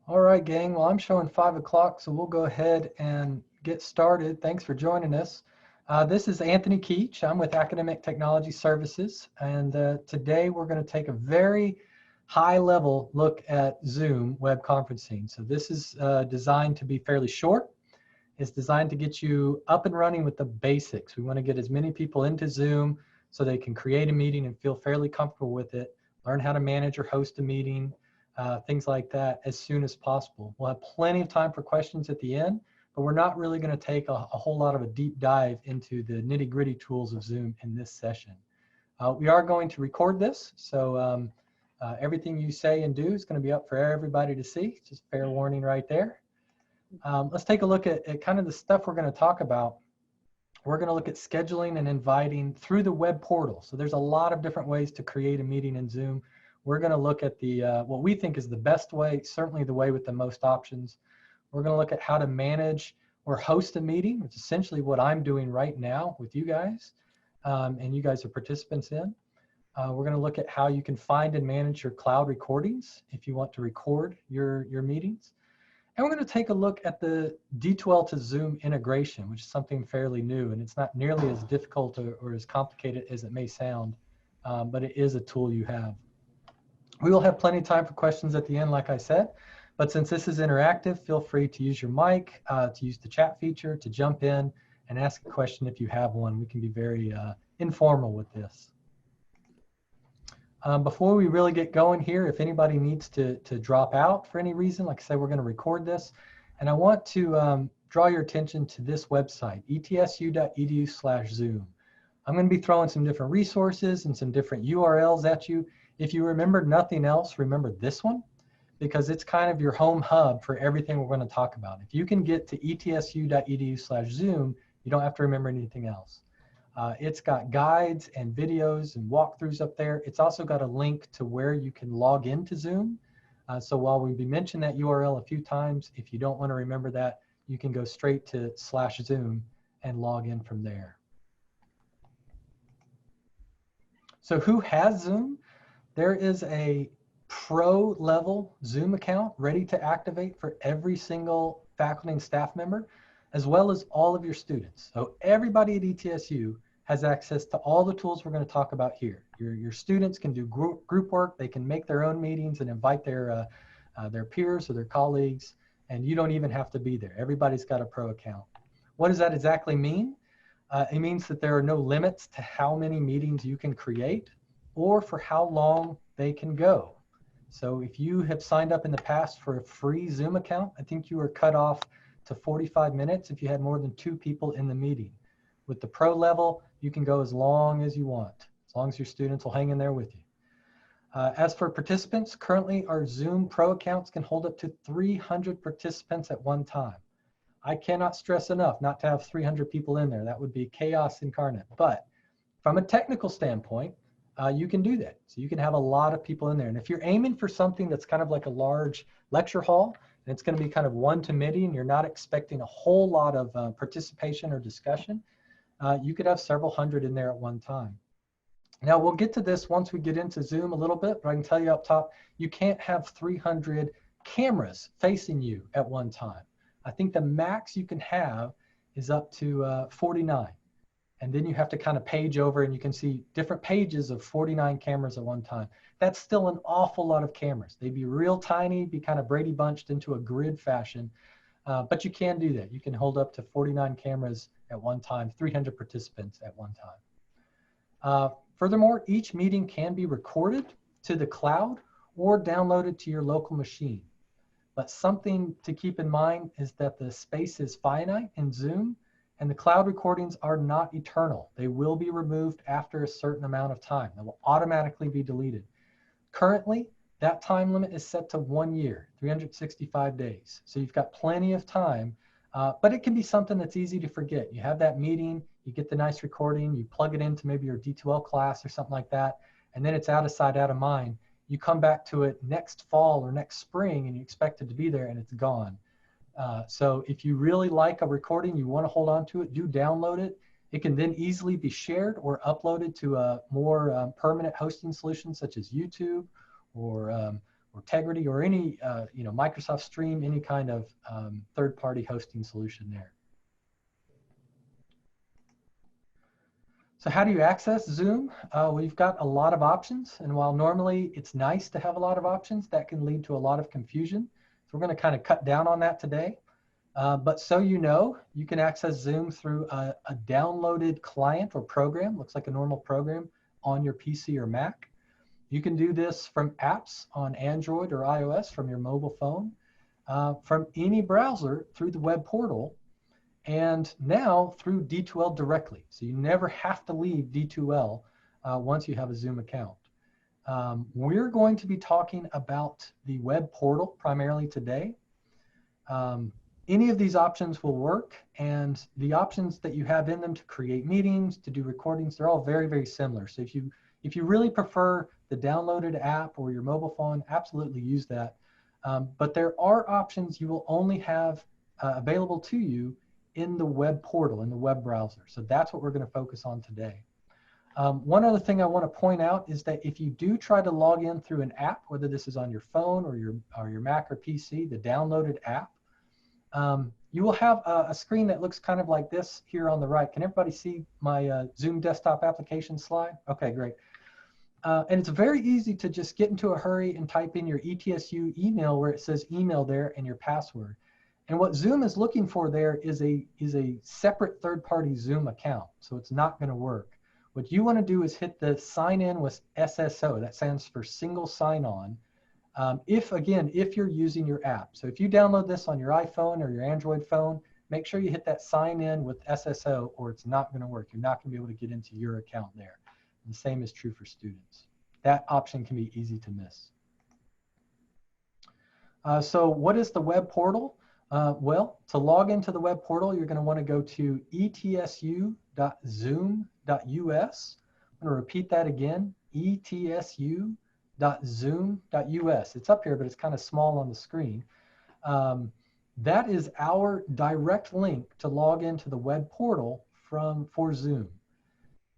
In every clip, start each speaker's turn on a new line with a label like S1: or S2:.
S1: All right, gang. Well, I'm showing 5 o'clock, so we'll go ahead and get started. Thanks for joining us. This is Anthony Keach. I'm with Academic Technology Services, and today we're going to take a very high-level look at Zoom web conferencing. So this is designed to be fairly short. It's designed to get you up and running with the basics. We want to get as many people into Zoom so they can create a meeting and feel fairly comfortable with it, learn how to manage or host a meeting, things like that as soon as possible. We'll have plenty of time for questions at the end, but we're not really going to take a whole lot of a deep dive into the nitty-gritty tools of Zoom in this session. We are going to record this, so everything you say and do is going to be up for everybody to see. Just fair warning right there. Let's take a look at kind of the stuff we're going to talk about. We're going to look at scheduling and inviting through the web portal. So there's a lot of different ways to create a meeting in Zoom. We're going to look at the what we think is the best way, certainly the way with the most options. We're going to look at how to manage or host a meeting, which is essentially what I'm doing right now with you guys, and you guys are participants in. We're going to look at how you can find and manage your cloud recordings if you want to record your meetings. And we're going to take a look at the D2L to Zoom integration, which is something fairly new, and it's not nearly as difficult or as complicated as it may sound, but it is a tool you have. We will have plenty of time for questions at the end, like I said, but since this is interactive, feel free to use your mic, to use the chat feature, to jump in and ask a question if you have one. We can be very informal with this. Before we really get going here, if anybody needs to drop out for any reason, like I said, we're going to record this. And I want to draw your attention to this website, etsu.edu/Zoom. I'm going to be throwing some different resources and some different URLs at you. If you remember nothing else, remember this one, because it's kind of your home hub for everything we're going to talk about. If you can get to etsu.edu/Zoom, you don't have to remember anything else. It's got guides and videos and walkthroughs up there. It's also got a link to where you can log into Zoom. So while we've mentioned that URL a few times, if you don't want to remember that, you can go straight to /Zoom and log in from there. So who has Zoom? There is a pro level Zoom account ready to activate for every single faculty and staff member, as well as all of your students. So everybody at ETSU has access to all the tools we're going to talk about here. Your students can do group work, they can make their own meetings and invite their peers or their colleagues, and you don't even have to be there. Everybody's got a pro account. What does that exactly mean? It means that there are no limits to how many meetings you can create or for how long they can go. So if you have signed up in the past for a free Zoom account, I think you were cut off to 45 minutes if you had more than 2 people in the meeting. With the pro level, you can go as long as you want, as long as your students will hang in there with you. As for participants, currently our Zoom Pro accounts can hold up to 300 participants at one time. I cannot stress enough not to have 300 people in there. That would be chaos incarnate. But from a technical standpoint, you can do that. So you can have a lot of people in there. And if you're aiming for something that's kind of like a large lecture hall, and it's going to be kind of one-to-many, and you're not expecting a whole lot of participation or discussion, you could have several hundred in there at one time. Now we'll get to this once we get into Zoom a little bit, but I can tell you up top, you can't have 300 cameras facing you at one time. I think the max you can have is up to 49. And then you have to kind of page over and you can see different pages of 49 cameras at one time. That's still an awful lot of cameras. They'd be real tiny, be kind of Brady bunched into a grid fashion, but you can do that. You can hold up to 49 cameras at one time, 300 participants at one time. Furthermore, each meeting can be recorded to the cloud or downloaded to your local machine. But something to keep in mind is that the space is finite in Zoom, and the cloud recordings are not eternal. They will be removed after a certain amount of time. They will automatically be deleted. Currently, that time limit is set to 1 year, 365 days. So you've got plenty of time, but it can be something that's easy to forget. You have that meeting, you get the nice recording, you plug it into maybe your D2L class or something like that, and then it's out of sight, out of mind. You come back to it next fall or next spring and you expect it to be there and it's gone. So if you really like a recording, you want to hold on to it, do download it. It can then easily be shared or uploaded to a more permanent hosting solution such as YouTube or Tegrity, or any Microsoft Stream, any kind of third-party hosting solution there. So how do you access Zoom? We've got a lot of options, and while normally it's nice to have a lot of options, that can lead to a lot of confusion. So we're going to kind of cut down on that today. But so you know, you can access Zoom through a downloaded client or program, looks like a normal program on your PC or Mac. You can do this from apps on Android or iOS from your mobile phone, from any browser through the web portal, and now through D2L directly. So you never have to leave D2L once you have a Zoom account. We're going to be talking about the web portal primarily today. Any of these options will work, and the options that you have in them to create meetings, to do recordings, they're all very, very similar. So if you really prefer the downloaded app or your mobile phone, absolutely use that. But there are options you will only have available to you in the web portal, in the web browser. So that's what we're going to focus on today. One other thing I want to point out is that if you do try to log in through an app, whether this is on your phone or your Mac or PC, the downloaded app, you will have a screen that looks kind of like this here on the right. Can everybody see my Zoom desktop application slide? Okay, great. And it's very easy to just get into a hurry and type in your ETSU email where it says email there and your password. And what Zoom is looking for there is a separate third-party Zoom account. So it's not going to work. What you want to do is hit the sign in with SSO. That stands for single sign-on. If you're using your app. So if you download this on your iPhone or your Android phone, make sure you hit that sign in with SSO or it's not going to work. You're not going to be able to get into your account there. And the same is true for students. That option can be easy to miss. So what is the web portal? Well, to log into the web portal, you're going to want to go to etsu.zoom.us. I'm going to repeat that again, etsu.zoom.us. It's up here, but it's kind of small on the screen. That is our direct link to log into the web portal for Zoom.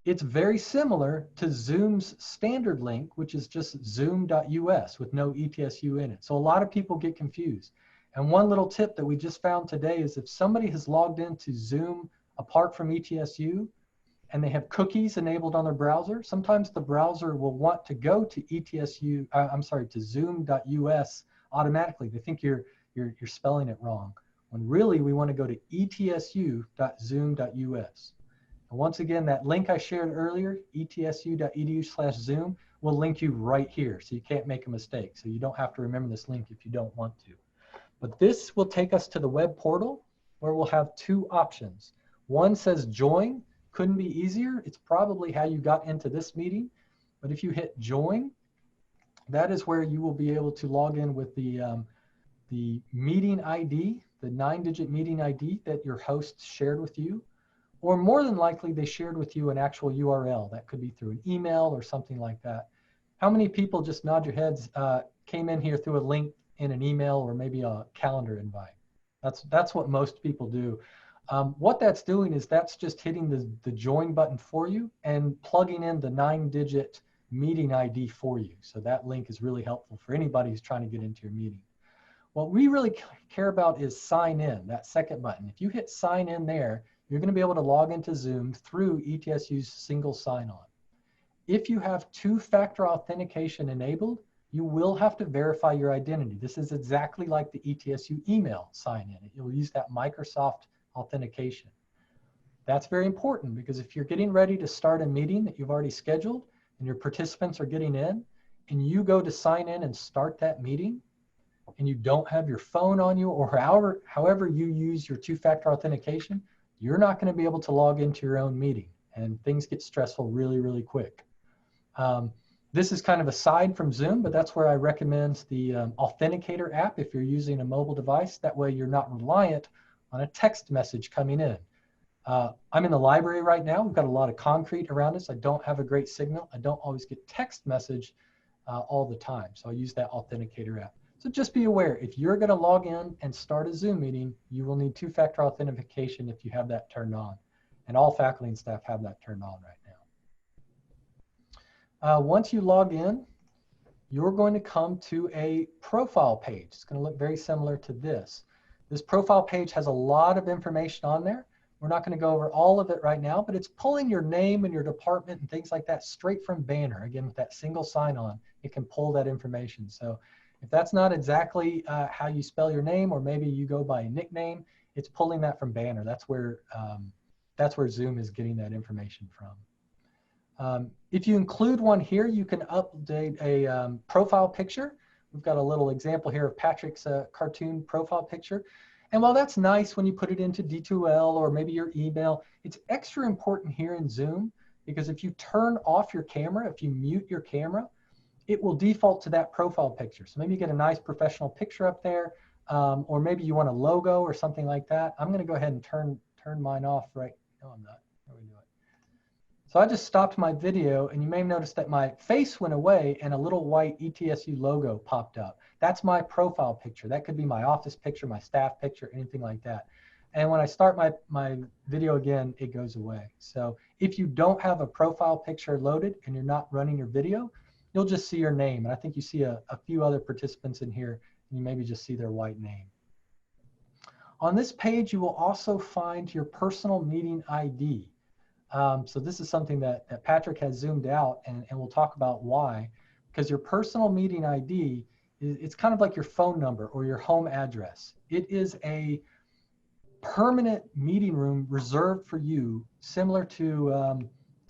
S1: It's very similar to Zoom's standard link, which is just zoom.us with no ETSU in it. So a lot of people get confused. And one little tip that we just found today is if somebody has logged into Zoom apart from ETSU and they have cookies enabled on their browser, sometimes the browser will want to go to to zoom.us automatically. They think you're spelling it wrong, when really we want to go to etsu.zoom.us. And once again, that link I shared earlier, etsu.edu/Zoom, will link you right here. So you can't make a mistake. So you don't have to remember this link if you don't want to. But this will take us to the web portal where we'll have two options. One says join, couldn't be easier. It's probably how you got into this meeting. But if you hit join, that is where you will be able to log in with the meeting ID, the 9-digit meeting ID that your host shared with you. Or more than likely, they shared with you an actual URL. That could be through an email or something like that. How many people, just nod your heads, came in here through a link in an email or maybe a calendar invite? That's what most people do. What that's doing is that's just hitting the join button for you and plugging in the 9-digit meeting ID for you. So that link is really helpful for anybody who's trying to get into your meeting. What we really care about is sign in, that second button. If you hit sign in there, you're going to be able to log into Zoom through ETSU's single sign-on. If you have two-factor authentication enabled, you will have to verify your identity. This is exactly like the ETSU email sign-in. It will use that Microsoft authentication. That's very important because if you're getting ready to start a meeting that you've already scheduled and your participants are getting in, and you go to sign in and start that meeting, and you don't have your phone on you or however you use your two-factor authentication, you're not going to be able to log into your own meeting, and things get stressful really, really quick. This is kind of aside from Zoom, but that's where I recommend the Authenticator app if you're using a mobile device. That way you're not reliant on a text message coming in. I'm in the library right now. We've got a lot of concrete around us. I don't have a great signal. I don't always get text message all the time. So I use that Authenticator app. So just be aware, if you're going to log in and start a Zoom meeting, you will need two-factor authentication if you have that turned on. And all faculty and staff have that turned on right now. Once you log in, you're going to come to a profile page. It's going to look very similar to this. This profile page has a lot of information on there. We're not going to go over all of it right now, but it's pulling your name and your department and things like that straight from Banner. Again, with that single sign-on, it can pull that information. So if that's not exactly how you spell your name, or maybe you go by a nickname, it's pulling that from Banner. That's where Zoom is getting that information from. If you include one here, you can update a profile picture. We've got a little example here of Patrick's cartoon profile picture. And while that's nice when you put it into D2L or maybe your email, it's extra important here in Zoom, because if you turn off your camera, if you mute your camera, it will default to that profile picture. So maybe you get a nice professional picture up there, or maybe you want a logo or something like that. I'm going to go ahead and turn mine off right. No, I'm not. How do we do it? So I just stopped my video, and you may have noticed that my face went away and a little white ETSU logo popped up. That's my profile picture. That could be my office picture, my staff picture, anything like that. And when I start my video again, it goes away. So if you don't have a profile picture loaded and you're not running your video, you'll just see your name. And I think you see a few other participants in here, and you maybe just see their white name. On this page, you will also find your personal meeting ID. So this is something that Patrick has zoomed out, and we'll talk about why. Because your personal meeting ID, it's kind of like your phone number or your home address. It is a permanent meeting room reserved for you, similar to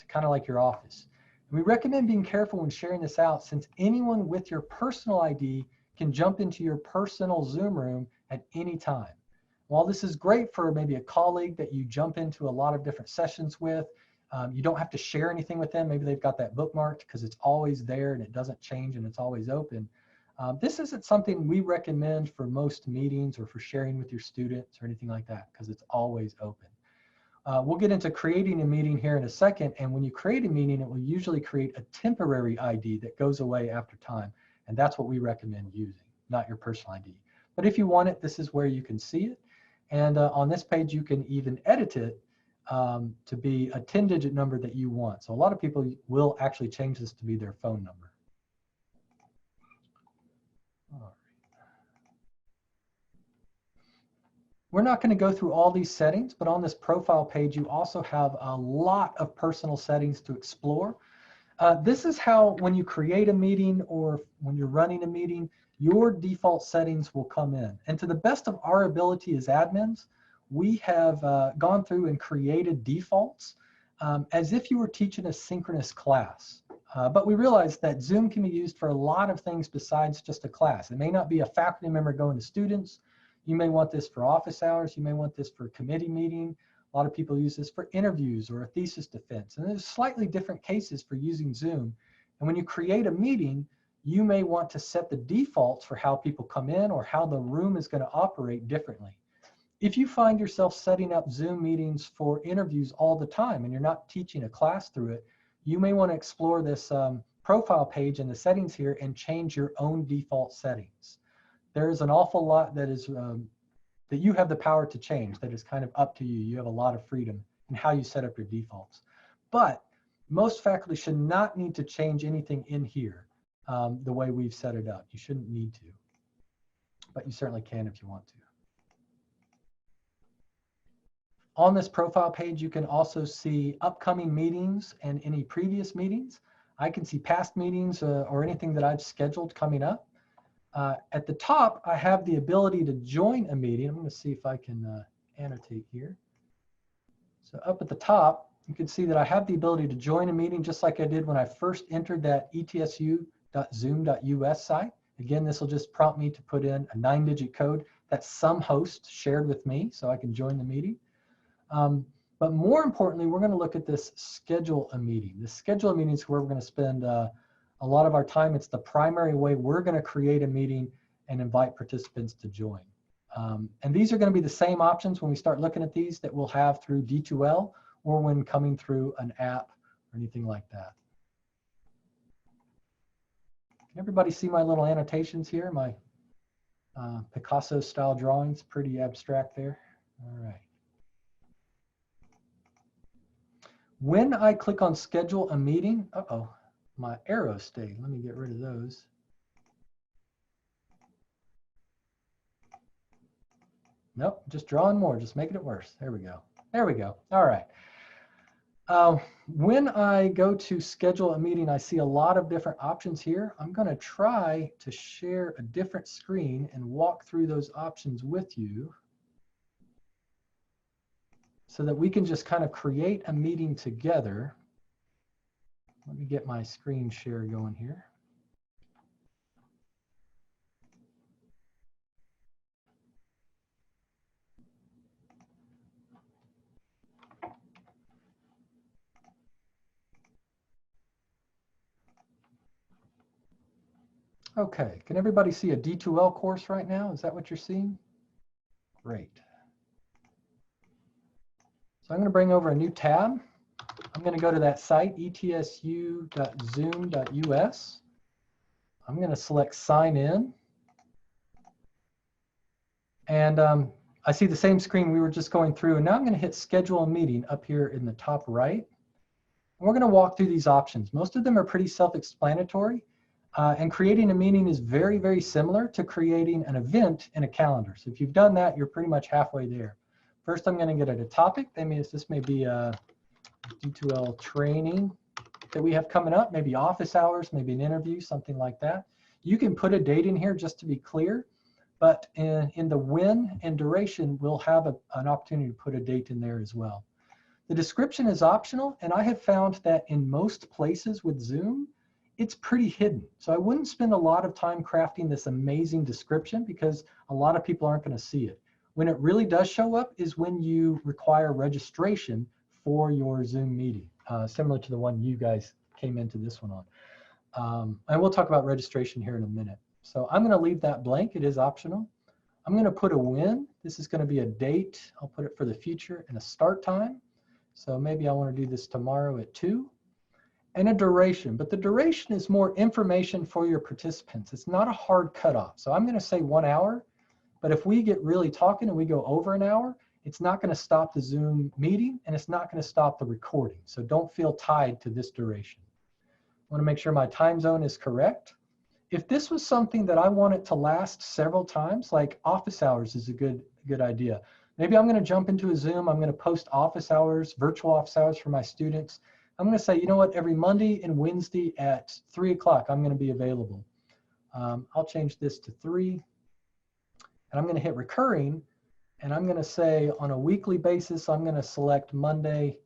S1: kind of like your office. We recommend being careful when sharing this out, since anyone with your personal ID can jump into your personal Zoom room at any time. While this is great for maybe a colleague that you jump into a lot of different sessions with, you don't have to share anything with them. Maybe they've got that bookmarked because it's always there and it doesn't change and it's always open. This isn't something we recommend for most meetings or for sharing with your students or anything like that, because it's always open. We'll get into creating a meeting here in a second, and when you create a meeting, it will usually create a temporary ID that goes away after time, and that's what we recommend using, not your personal ID. But if you want it, this is where you can see it. And on this page, you can even edit it to be a 10-digit number that you want. So a lot of people will actually change this to be their phone number. All right. We're not going to go through all these settings, but on this profile page, you also have a lot of personal settings to explore. This is how, when you create a meeting or when you're running a meeting, your default settings will come in. And to the best of our ability as admins, we have gone through and created defaults as if you were teaching a synchronous class. But we realized that Zoom can be used for a lot of things besides just a class. It may not be a faculty member going to students. You may want this for office hours. You may want this for a committee meeting. A lot of people use this for interviews or a thesis defense. And there's slightly different cases for using Zoom. And when you create a meeting, you may want to set the defaults for how people come in or how the room is going to operate differently. If you find yourself setting up Zoom meetings for interviews all the time and you're not teaching a class through it, you may want to explore this profile page in the settings here and change your own default settings. There's an awful lot that is that you have the power to change, that is kind of up to you. You have a lot of freedom in how you set up your defaults. But most faculty should not need to change anything in here the way we've set it up. You shouldn't need to, but you certainly can if you want to. On this profile page, you can also see upcoming meetings and any previous meetings. I can see past meetings or anything that I've scheduled coming up. At the top, I have the ability to join a meeting. I'm going to see if I can annotate here. So up at the top, you can see that I have the ability to join a meeting just like I did when I first entered that etsu.zoom.us site. Again, this will just prompt me to put in a 9-digit code that some host shared with me so I can join the meeting. But more importantly, we're going to look at this schedule a meeting. This schedule a meeting is where we're going to spend a lot of our time. It's the primary way we're going to create a meeting and invite participants to join. And these are going to be the same options when we start looking at these that we'll have through D2L or when coming through an app or anything like that. Can everybody see my little annotations here? My Picasso style drawings, pretty abstract there. All right. When I click on schedule a meeting, my arrows stayed. Let me get rid of those. Nope, just drawing more, just making it worse. There we go. There we go. All right. When I go to schedule a meeting, I see a lot of different options here. I'm going to try to share a different screen and walk through those options with you so that we can just kind of create a meeting together. Let me get my screen share going here. Okay, can everybody see a D2L course right now? Is that what you're seeing? Great. So I'm going to bring over a new tab. I'm going to go to that site, etsu.zoom.us. I'm going to select sign in. And I see the same screen we were just going through. And now I'm going to hit schedule a meeting up here in the top right. And we're going to walk through these options. Most of them are pretty self-explanatory. And creating a meeting is very, very similar to creating an event in a calendar. So if you've done that, you're pretty much halfway there. First, I'm going to get at a topic. That means this may be a D2L training that we have coming up, maybe office hours, maybe an interview, something like that. You can put a date in here just to be clear, but in the when and duration, we'll have an opportunity to put a date in there as well. The description is optional, and I have found that in most places with Zoom, it's pretty hidden. So I wouldn't spend a lot of time crafting this amazing description because a lot of people aren't going to see it. When it really does show up is when you require registration for your Zoom meeting, similar to the one you guys came into this one on. And we'll talk about registration here in a minute. So I'm going to leave that blank. It is optional. I'm going to put a when. This is going to be a date. I'll put it for the future and a start time. So maybe I want to do this tomorrow at 2. And a duration, but the duration is more information for your participants. It's not a hard cutoff. So I'm going to say 1 hour, but if we get really talking and we go over an hour, it's not going to stop the Zoom meeting and it's not going to stop the recording. So don't feel tied to this duration. I want to make sure my time zone is correct. If this was something that I want it to last several times, like office hours is a good idea. Maybe I'm going to jump into a Zoom. I'm going to post office hours, virtual office hours for my students. I'm going to say, you know what, every Monday and Wednesday at 3 o'clock, I'm going to be available. I'll change this to 3. And I'm going to hit recurring. And I'm going to say on a weekly basis, I'm going to select Monday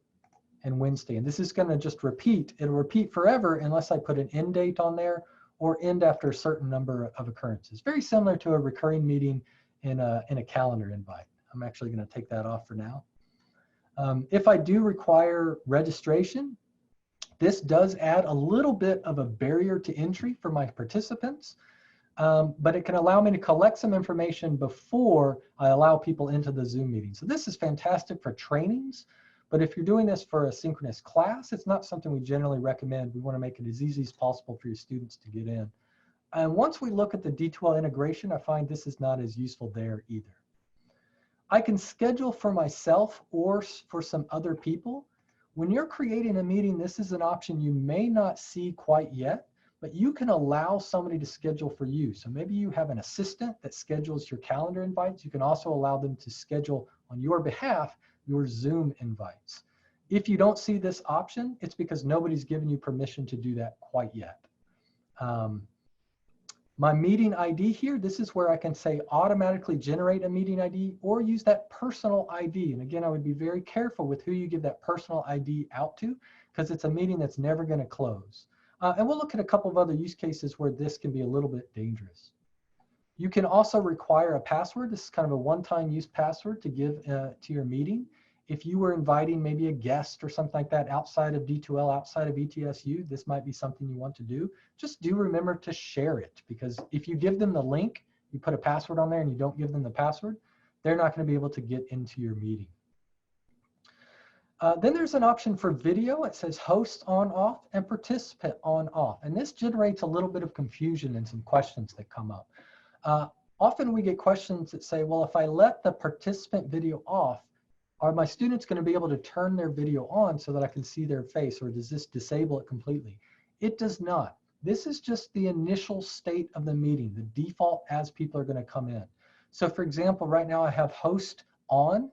S1: and Wednesday. And this is going to just repeat. It'll repeat forever unless I put an end date on there or end after a certain number of occurrences. Very similar to a recurring meeting in a calendar invite. I'm actually going to take that off for now. If I do require registration, this does add a little bit of a barrier to entry for my participants, but it can allow me to collect some information before I allow people into the Zoom meeting. So this is fantastic for trainings, but if you're doing this for a synchronous class, it's not something we generally recommend. We want to make it as easy as possible for your students to get in. And once we look at the D2L integration, I find this is not as useful there either. I can schedule for myself or for some other people. When you're creating a meeting, this is an option you may not see quite yet, but you can allow somebody to schedule for you. So maybe you have an assistant that schedules your calendar invites. You can also allow them to schedule on your behalf your Zoom invites. If you don't see this option, it's because nobody's given you permission to do that quite yet. My meeting ID here, this is where I can say automatically generate a meeting ID or use that personal ID. And again, I would be very careful with who you give that personal ID out to because it's a meeting that's never going to close. And we'll look at a couple of other use cases where this can be a little bit dangerous. You can also require a password. This is kind of a one-time use password to give to your meeting. If you were inviting maybe a guest or something like that outside of D2L, outside of ETSU, this might be something you want to do. Just do remember to share it, because if you give them the link, you put a password on there and you don't give them the password, they're not going to be able to get into your meeting. Then there's an option for video. It says host on off and participant on off. And this generates a little bit of confusion and some questions that come up. Often we get questions that say, well, if I let the participant video off, are my students going to be able to turn their video on so that I can see their face, or does this disable it completely? It does not. This is just the initial state of the meeting, the default as people are going to come in. So for example, right now I have host on.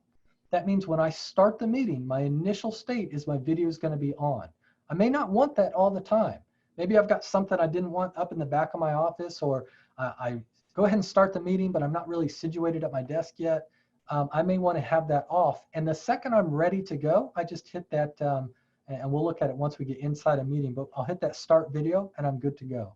S1: That means when I start the meeting, my initial state is my video is going to be on. I may not want that all the time. Maybe I've got something I didn't want up in the back of my office, or I go ahead and start the meeting, but I'm not really situated at my desk yet. I may want to have that off. And the second I'm ready to go, I just hit that, and we'll look at it once we get inside a meeting, but I'll hit that start video and I'm good to go.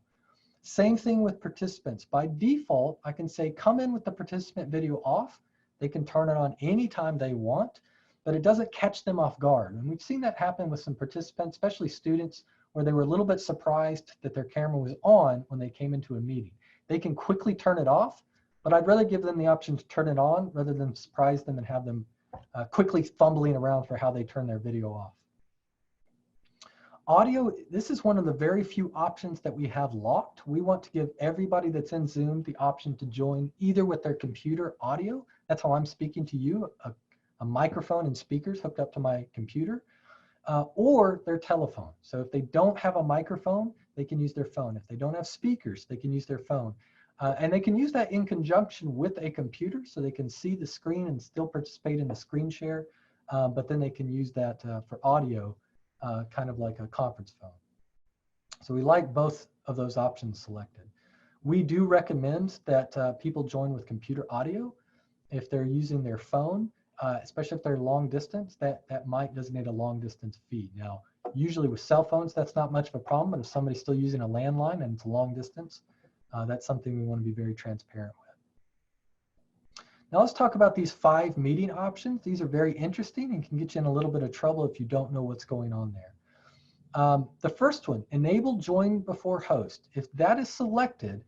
S1: Same thing with participants. By default, I can say come in with the participant video off. They can turn it on anytime they want, but it doesn't catch them off guard. And we've seen that happen with some participants, especially students, where they were a little bit surprised that their camera was on when they came into a meeting. They can quickly turn it off, but I'd rather give them the option to turn it on rather than surprise them and have them quickly fumbling around for how they turn their video off. Audio, this is one of the very few options that we have locked. We want to give everybody that's in Zoom the option to join either with their computer audio. That's how I'm speaking to you, a microphone and speakers hooked up to my computer, or their telephone. So if they don't have a microphone, they can use their phone. If they don't have speakers, they can use their phone. And they can use that in conjunction with a computer so they can see the screen and still participate in the screen share, but then they can use that for audio, kind of like a conference phone. So we like both of those options selected. We do recommend that people join with computer audio. If they're using their phone, especially if they're long distance, that might designate a long distance feed. Now, usually with cell phones, that's not much of a problem, but if somebody's still using a landline and it's a long distance, that's something we want to be very transparent with. Now let's talk about these 5 meeting options. These are very interesting and can get you in a little bit of trouble if you don't know what's going on there. The first one, enable join before host. If that is selected,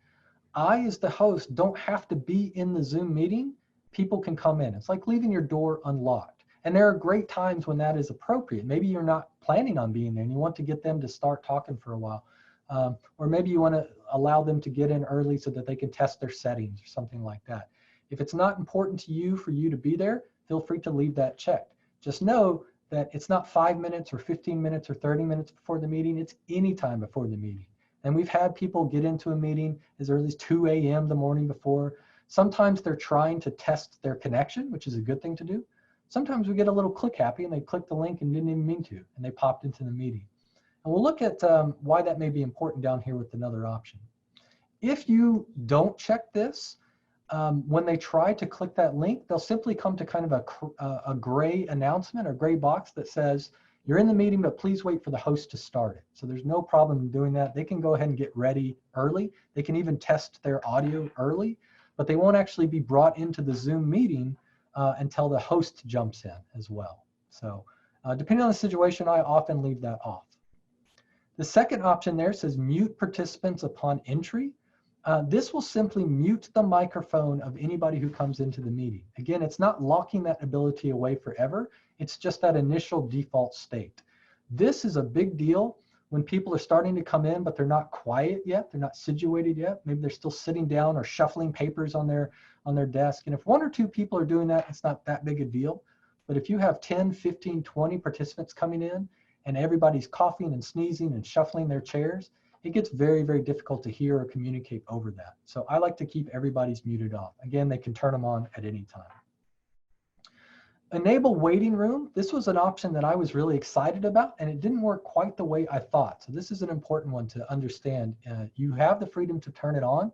S1: I as the host don't have to be in the Zoom meeting. People can come in. It's like leaving your door unlocked. And there are great times when that is appropriate. Maybe you're not planning on being there and you want to get them to start talking for a while. Or maybe you want to allow them to get in early so that they can test their settings or something like that. If it's not important to you for you to be there, feel free to leave that checked. Just know that it's not 5 minutes or 15 minutes or 30 minutes before the meeting. It's any time before the meeting. And we've had people get into a meeting as early as 2 a.m. the morning before. Sometimes they're trying to test their connection, which is a good thing to do. Sometimes we get a little click happy and they click the link and didn't even mean to, and they popped into the meeting. And we'll look at why that may be important down here with another option. If you don't check this, when they try to click that link, they'll simply come to kind of a gray announcement or gray box that says, you're in the meeting, but please wait for the host to start it. So there's no problem in doing that. They can go ahead and get ready early. They can even test their audio early, but they won't actually be brought into the Zoom meeting until the host jumps in as well. So depending on the situation, I often leave that off. The second option there says mute participants upon entry. This will simply mute the microphone of anybody who comes into the meeting. Again, it's not locking that ability away forever. It's just that initial default state. This is a big deal when people are starting to come in, but they're not quiet yet. They're not situated yet. Maybe they're still sitting down or shuffling papers on their desk. And if 1 or 2 people are doing that, it's not that big a deal. But if you have 10, 15, 20 participants coming in and everybody's coughing and sneezing and shuffling their chairs, it gets very, very difficult to hear or communicate over that. So I like to keep everybody's muted off. Again, they can turn them on at any time. Enable waiting room. This was an option that I was really excited about, and it didn't work quite the way I thought. So this is an important one to understand. You have the freedom to turn it on.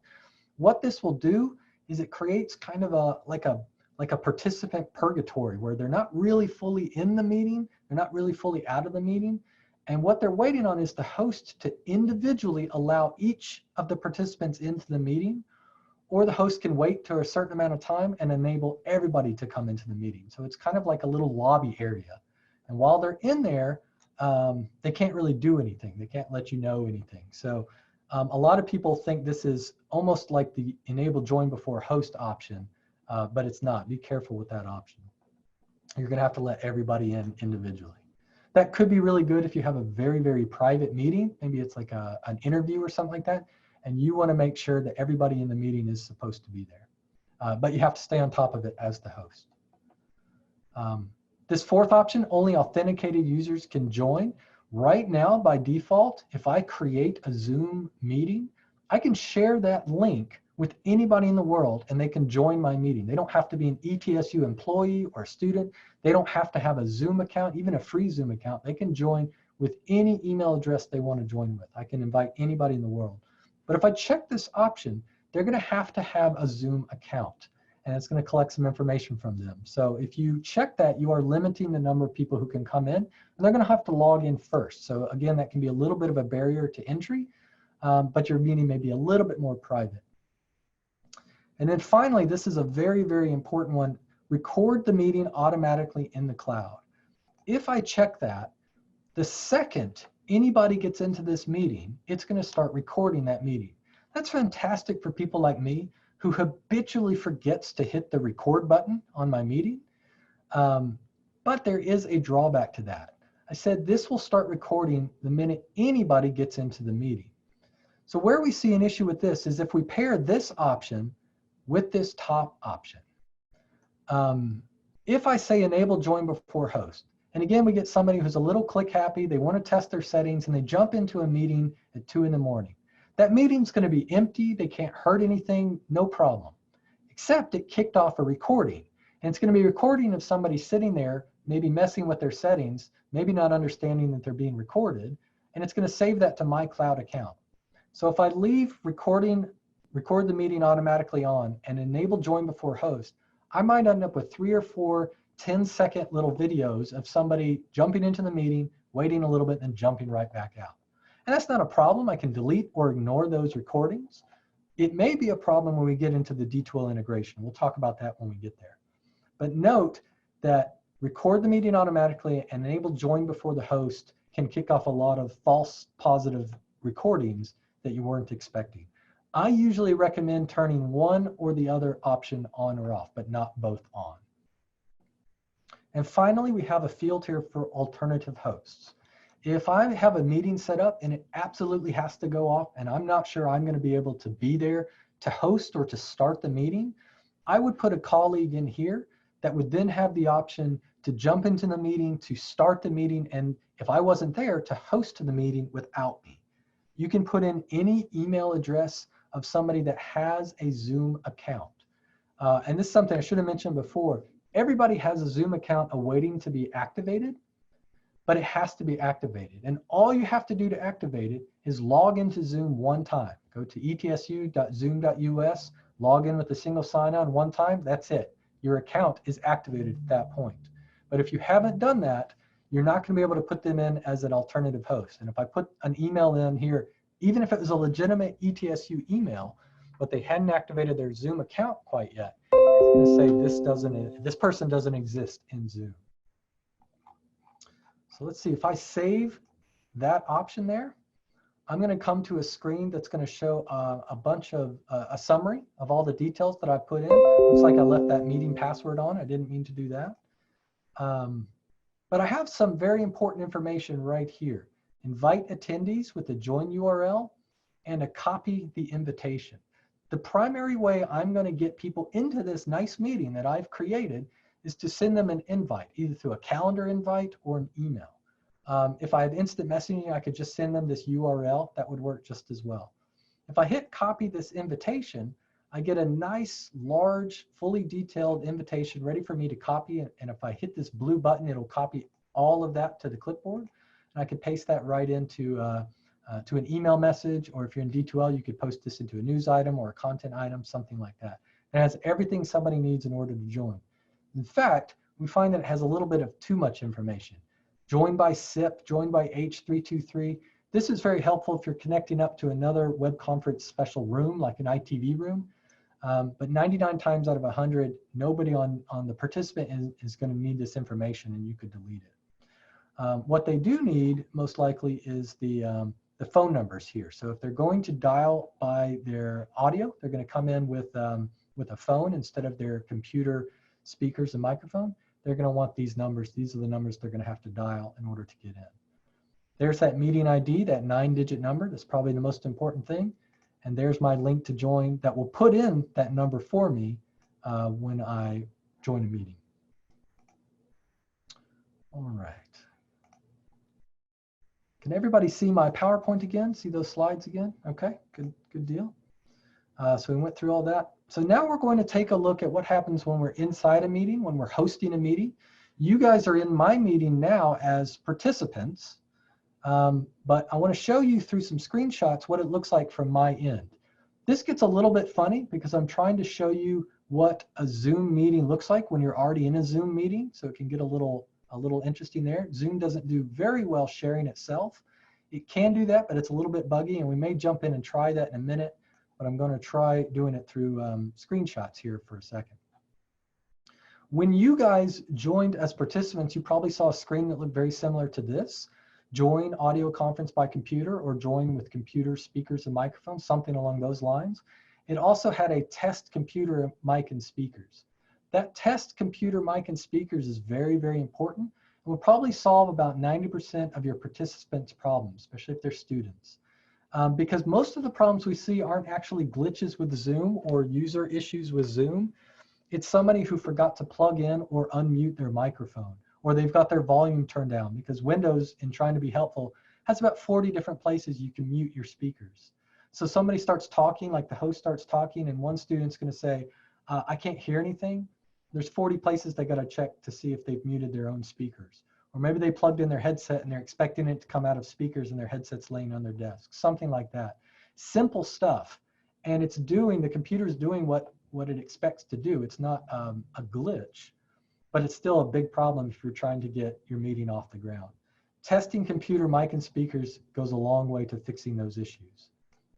S1: What this will do is it creates kind of like a participant purgatory where they're not really fully in the meeting, they're not really fully out of the meeting. And what they're waiting on is the host to individually allow each of the participants into the meeting, or the host can wait to a certain amount of time and enable everybody to come into the meeting. So it's kind of like a little lobby area. And while they're in there, they can't really do anything. They can't let you know anything. So a lot of people think this is almost like the enable join before host option, but it's not. Be careful with that option. You're gonna have to let everybody in individually. That could be really good if you have a very, very private meeting. Maybe it's like an interview or something like that, and you want to make sure that everybody in the meeting is supposed to be there. But you have to stay on top of it as the host. This fourth option, only authenticated users can join. Right now, by default, if I create a Zoom meeting, I can share that link with anybody in the world, and they can join my meeting. They don't have to be an ETSU employee or student. They don't have to have a Zoom account, even a free Zoom account. They can join with any email address they want to join with. I can invite anybody in the world. But if I check this option, they're going to have a Zoom account, and it's going to collect some information from them. So if you check that, you are limiting the number of people who can come in, and they're going to have to log in first. So again, that can be a little bit of a barrier to entry, but your meeting may be a little bit more private. And then finally, this is a very, very important one. Record the meeting automatically in the cloud. If I check that, the second anybody gets into this meeting, it's going to start recording that meeting. That's fantastic for people like me who habitually forgets to hit the record button on my meeting. But there is a drawback to that. I said this will start recording the minute anybody gets into the meeting. So where we see an issue with this is if we pair this option with this top option. If I say enable join before host, and again, we get somebody who's a little click happy, they want to test their settings, and they jump into a meeting at 2 in the morning. That meeting's going to be empty, they can't hurt anything, no problem. Except it kicked off a recording. And it's going to be a recording of somebody sitting there, maybe messing with their settings, maybe not understanding that they're being recorded, and it's going to save that to my cloud account. So if I leave record the meeting automatically on, and enable join before host, I might end up with 3 or 4 10-second little videos of somebody jumping into the meeting, waiting a little bit, and jumping right back out. And that's not a problem. I can delete or ignore those recordings. It may be a problem when we get into the D2L integration. We'll talk about that when we get there. But note that record the meeting automatically and enable join before the host can kick off a lot of false positive recordings that you weren't expecting. I usually recommend turning one or the other option on or off, but not both on. And finally, we have a field here for alternative hosts. If I have a meeting set up and it absolutely has to go off and I'm not sure I'm going to be able to be there to host or to start the meeting, I would put a colleague in here that would then have the option to jump into the meeting, to start the meeting, and if I wasn't there, to host the meeting without me. You can put in any email address of somebody that has a Zoom account. And this is something I should have mentioned before. Everybody has a Zoom account awaiting to be activated, but it has to be activated. And all you have to do to activate it is log into Zoom one time. Go to etsu.zoom.us, log in with a single sign-on one time, that's it. Your account is activated at that point. But if you haven't done that, you're not going to be able to put them in as an alternative host. And if I put an email in here, even if it was a legitimate ETSU email, but they hadn't activated their Zoom account quite yet, it's going to say this person doesn't exist in Zoom. So let's see, if I save that option there, I'm going to come to a screen that's going to show a bunch of a summary of all the details that I put in. Looks like I left that meeting password on. I didn't mean to do that. But I have some very important information right here. Invite attendees with a join URL and a copy the invitation. The primary way I'm going to get people into this nice meeting that I've created is to send them an invite, either through a calendar invite or an email. If I have instant messaging, I could just send them this URL. That would work just as well. If I hit copy this invitation, I get a nice, large, fully detailed invitation ready for me to copy. And if I hit this blue button, it'll copy all of that to the clipboard. And I could paste that right into to an email message, or if you're in D2L, you could post this into a news item or a content item, something like that. It has everything somebody needs in order to join. In fact, we find that it has a little bit of too much information. Join by SIP, join by H323. This is very helpful if you're connecting up to another web conference special room, like an ITV room. But 99 times out of 100, nobody on the participant is going to need this information, and you could delete it. What they do need, most likely, is the phone numbers here. So if they're going to dial by their audio, they're going to come in with a phone instead of their computer speakers and microphone. They're going to want these numbers. These are the numbers they're going to have to dial in order to get in. There's that meeting ID, that 9-digit number. That's probably the most important thing. And there's my link to join that will put in that number for me when I join a meeting. All right. Can everybody see my PowerPoint again? See those slides again? Okay, good deal. So we went through all that. So now we're going to take a look at what happens when we're inside a meeting, when we're hosting a meeting. You guys are in my meeting now as participants, but I want to show you through some screenshots what it looks like from my end. This gets a little bit funny because I'm trying to show you what a Zoom meeting looks like when you're already in a Zoom meeting, so it can get a little interesting there. Zoom doesn't do very well sharing itself. It can do that, but it's a little bit buggy, and we may jump in and try that in a minute, but I'm going to try doing it through screenshots here for a second. When you guys joined as participants, you probably saw a screen that looked very similar to this. Join audio conference by computer, or join with computer speakers and microphones, something along those lines. It also had a test computer mic and speakers. That test computer mic and speakers is very, very important. It will probably solve about 90% of your participants' problems, especially if they're students. Because most of the problems we see aren't actually glitches with Zoom or user issues with Zoom. It's somebody who forgot to plug in or unmute their microphone, or they've got their volume turned down, because Windows, in trying to be helpful, has about 40 different places you can mute your speakers. So somebody starts talking, like the host starts talking, and one student's going to say, I can't hear anything. There's 40 places they got to check to see if they've muted their own speakers. Or maybe they plugged in their headset and they're expecting it to come out of speakers and their headset's laying on their desk, something like that. Simple stuff. And it's doing, the computer's doing what it expects to do. It's not a glitch, but it's still a big problem if you're trying to get your meeting off the ground. Testing computer mic and speakers goes a long way to fixing those issues.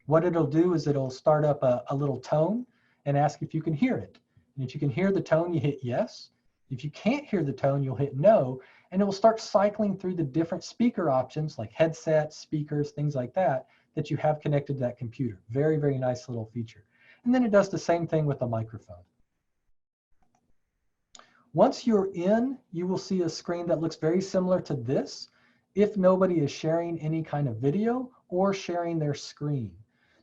S1: What it'll do is it'll start up a little tone and ask if you can hear it. And if you can hear the tone, you hit yes. If you can't hear the tone, you'll hit no, and it will start cycling through the different speaker options like headsets, speakers, things like that, that you have connected to that computer. Very, very nice little feature. And then it does the same thing with the microphone. Once you're in, you will see a screen that looks very similar to this if nobody is sharing any kind of video or sharing their screen.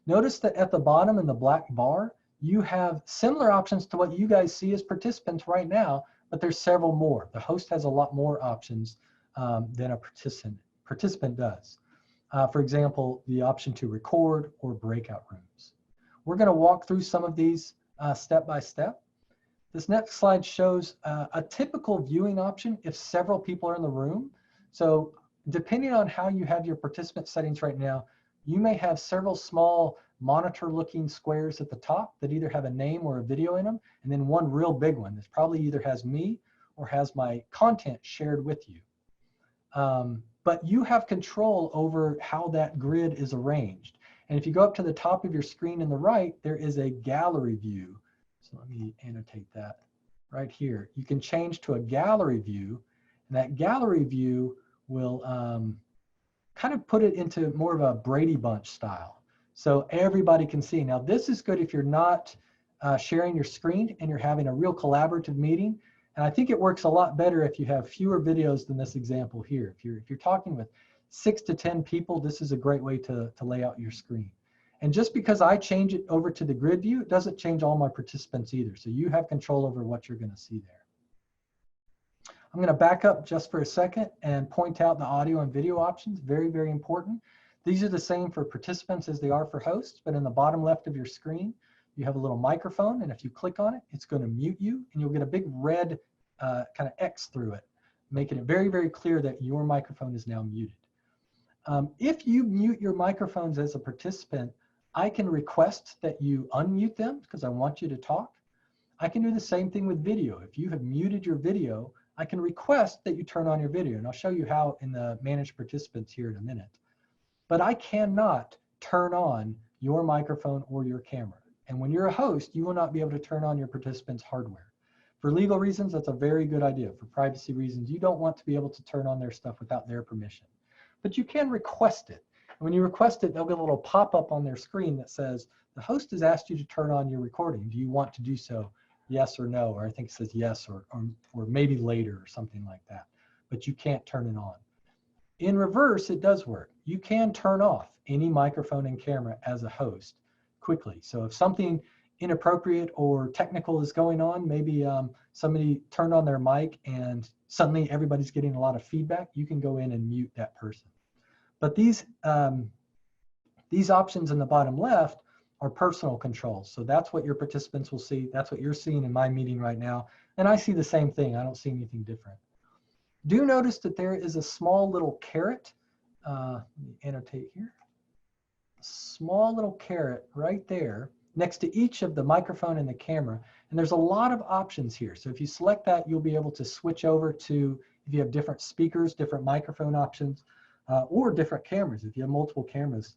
S1: Notice that at the bottom in the black bar, you have similar options to what you guys see as participants right now, but there's several more. The host has a lot more options than a participant does. For example, the option to record or breakout rooms. We're going to walk through some of these step by step. This next slide shows a typical viewing option if several people are in the room. So depending on how you have your participant settings right now, you may have several small monitor-looking squares at the top that either have a name or a video in them, and then one real big one that probably either has me or has my content shared with you. But you have control over how that grid is arranged. And if you go up to the top of your screen in the right, there is a gallery view. So let me annotate that right here. You can change to a gallery view, and that gallery view will kind of put it into more of a Brady Bunch style. So everybody can see. Now this is good if you're not sharing your screen and you're having a real collaborative meeting. And I think it works a lot better if you have fewer videos than this example here. If you're talking with 6 to 10 people, this is a great way to lay out your screen. And just because I change it over to the grid view, it doesn't change all my participants either. So you have control over what you're going to see there. I'm going to back up just for a second and point out the audio and video options. Very, very important. These are the same for participants as they are for hosts, but in the bottom left of your screen, you have a little microphone, and if you click on it, it's going to mute you, and you'll get a big red kind of X through it, making it very, very clear that your microphone is now muted. If you mute your microphones as a participant, I can request that you unmute them because I want you to talk. I can do the same thing with video. If you have muted your video, I can request that you turn on your video, and I'll show you how in the manage participants here in a minute. But I cannot turn on your microphone or your camera. And when you're a host, you will not be able to turn on your participants' hardware. For legal reasons, that's a very good idea. For privacy reasons, you don't want to be able to turn on their stuff without their permission. But you can request it. And when you request it, they'll get a little pop-up on their screen that says, the host has asked you to turn on your recording. Do you want to do so? Yes or no, or I think it says yes or maybe later or something like that. But you can't turn it on. In reverse, it does work. You can turn off any microphone and camera as a host quickly. So if something inappropriate or technical is going on, maybe somebody turned on their mic and suddenly everybody's getting a lot of feedback, you can go in and mute that person. But these options in the bottom left are personal controls. So that's what your participants will see. That's what you're seeing in my meeting right now. And I see the same thing. I don't see anything different. Do notice that there is a small little caret. Let me annotate here. Small little caret right there next to each of the microphone and the camera. And there's a lot of options here. So if you select that, you'll be able to switch over to, if you have different speakers, different microphone options, or different cameras. If you have multiple cameras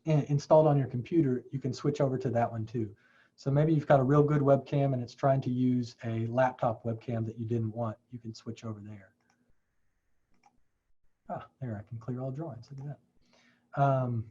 S1: installed on your computer, you can switch over to that one too. So maybe you've got a real good webcam and it's trying to use a laptop webcam that you didn't want. You can switch over there. Ah, there, I can clear all drawings. Look at that.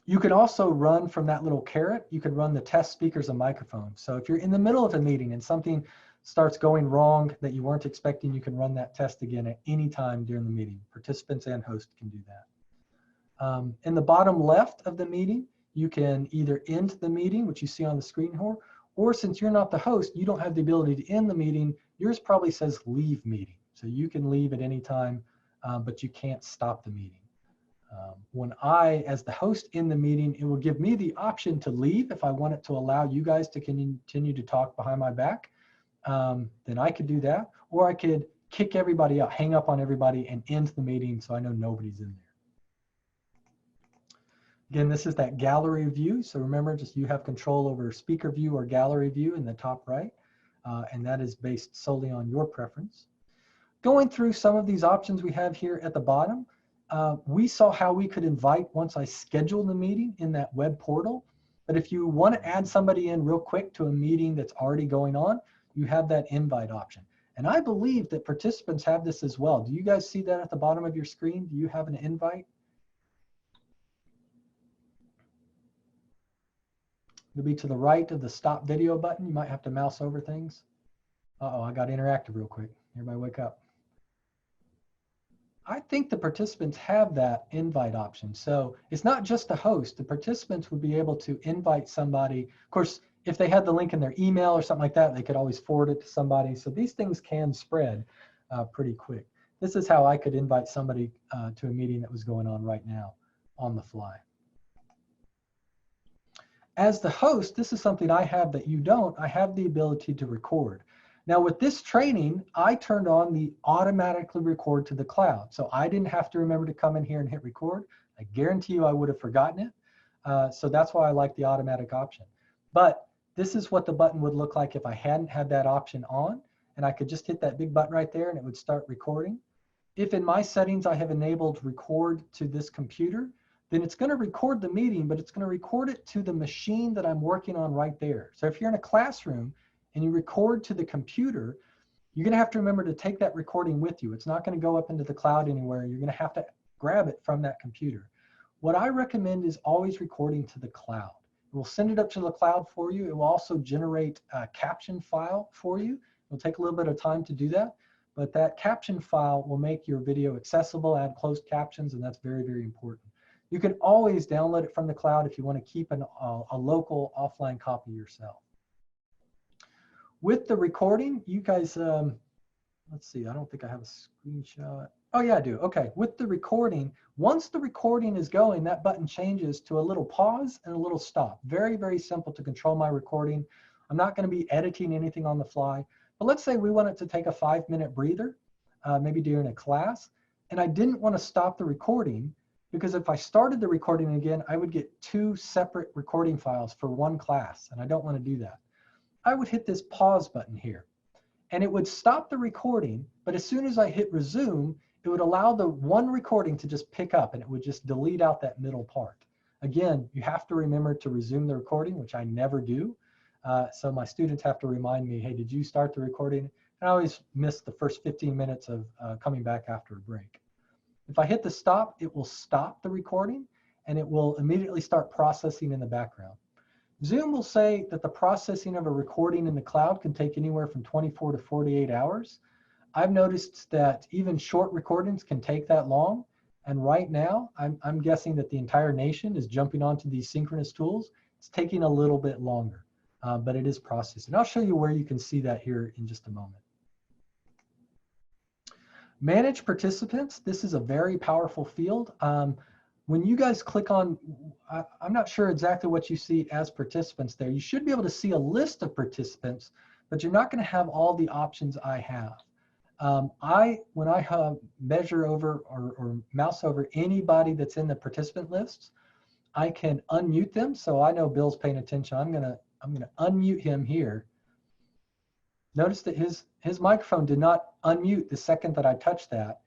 S1: You can also run from that little caret, you can run the test speakers and microphones. So if you're in the middle of a meeting and something starts going wrong that you weren't expecting, you can run that test again at any time during the meeting. Participants and hosts can do that. In the bottom left of the meeting, you can either end the meeting, which you see on the screen here, or since you're not the host, you don't have the ability to end the meeting. Yours probably says leave meeting. So you can leave at any time, but you can't stop the meeting. When I, as the host in the meeting, it will give me the option to leave if I want it to allow you guys to continue to talk behind my back. Then I could do that, or I could kick everybody out, hang up on everybody and end the meeting so I know nobody's in there. Again, this is that gallery view. So remember, just you have control over speaker view or gallery view in the top right, and that is based solely on your preference. Going through some of these options we have here at the bottom, we saw how we could invite once I scheduled the meeting in that web portal. But if you want to add somebody in real quick to a meeting that's already going on, you have that invite option. And I believe that participants have this as well. Do you guys see that at the bottom of your screen? Do you have an invite? It'll be to the right of the stop video button. You might have to mouse over things. Uh-oh, I got interactive real quick. Everybody wake up. I think the participants have that invite option. So it's not just the host. The participants would be able to invite somebody. Of course, if they had the link in their email or something like that, they could always forward it to somebody. So these things can spread pretty quick. This is how I could invite somebody to a meeting that was going on right now on the fly. As the host, this is something I have that you don't. I have the ability to record. Now with this training, I turned on the automatically record to the cloud. So I didn't have to remember to come in here and hit record. I guarantee you I would have forgotten it. So that's why I like the automatic option. But this is what the button would look like if I hadn't had that option on. And I could just hit that big button right there and it would start recording. If in my settings I have enabled record to this computer, then it's going to record the meeting, but it's going to record it to the machine that I'm working on right there. So if you're in a classroom and you record to the computer, you're going to have to remember to take that recording with you. It's not going to go up into the cloud anywhere. You're going to have to grab it from that computer. What I recommend is always recording to the cloud. It will send it up to the cloud for you. It will also generate a caption file for you. It'll take a little bit of time to do that, but that caption file will make your video accessible, add closed captions, and that's very, very important. You can always download it from the cloud if you want to keep a local offline copy yourself. With the recording, you guys, let's see, I don't think I have a screenshot. Oh yeah, I do. Okay, with the recording, once the recording is going, that button changes to a little pause and a little stop. Very, very simple to control my recording. I'm not going to be editing anything on the fly, but let's say we wanted to take a 5-minute breather, maybe during a class, and I didn't want to stop the recording, because if I started the recording again, I would get 2 separate recording files for one class, and I don't want to do that. I would hit this pause button here, and it would stop the recording, but as soon as I hit resume, it would allow the one recording to just pick up, and it would just delete out that middle part. Again, you have to remember to resume the recording, which I never do. So my students have to remind me, hey, did you start the recording? And I always miss the first 15 minutes of coming back after a break. If I hit the stop, it will stop the recording and it will immediately start processing in the background. Zoom will say that the processing of a recording in the cloud can take anywhere from 24 to 48 hours. I've noticed that even short recordings can take that long. And right now, I'm guessing that the entire nation is jumping onto these synchronous tools. It's taking a little bit longer, but it is processing. I'll show you where you can see that here in just a moment. Manage participants. This is a very powerful field. when you guys click on, I'm not sure exactly what you see as participants there. You should be able to see a list of participants, but you're not going to have all the options I have. When I measure over or mouse over anybody that's in the participant lists, I can unmute them. So I know Bill's paying attention. I'm gonna unmute him here. Notice that his microphone did not unmute the second that I touched that.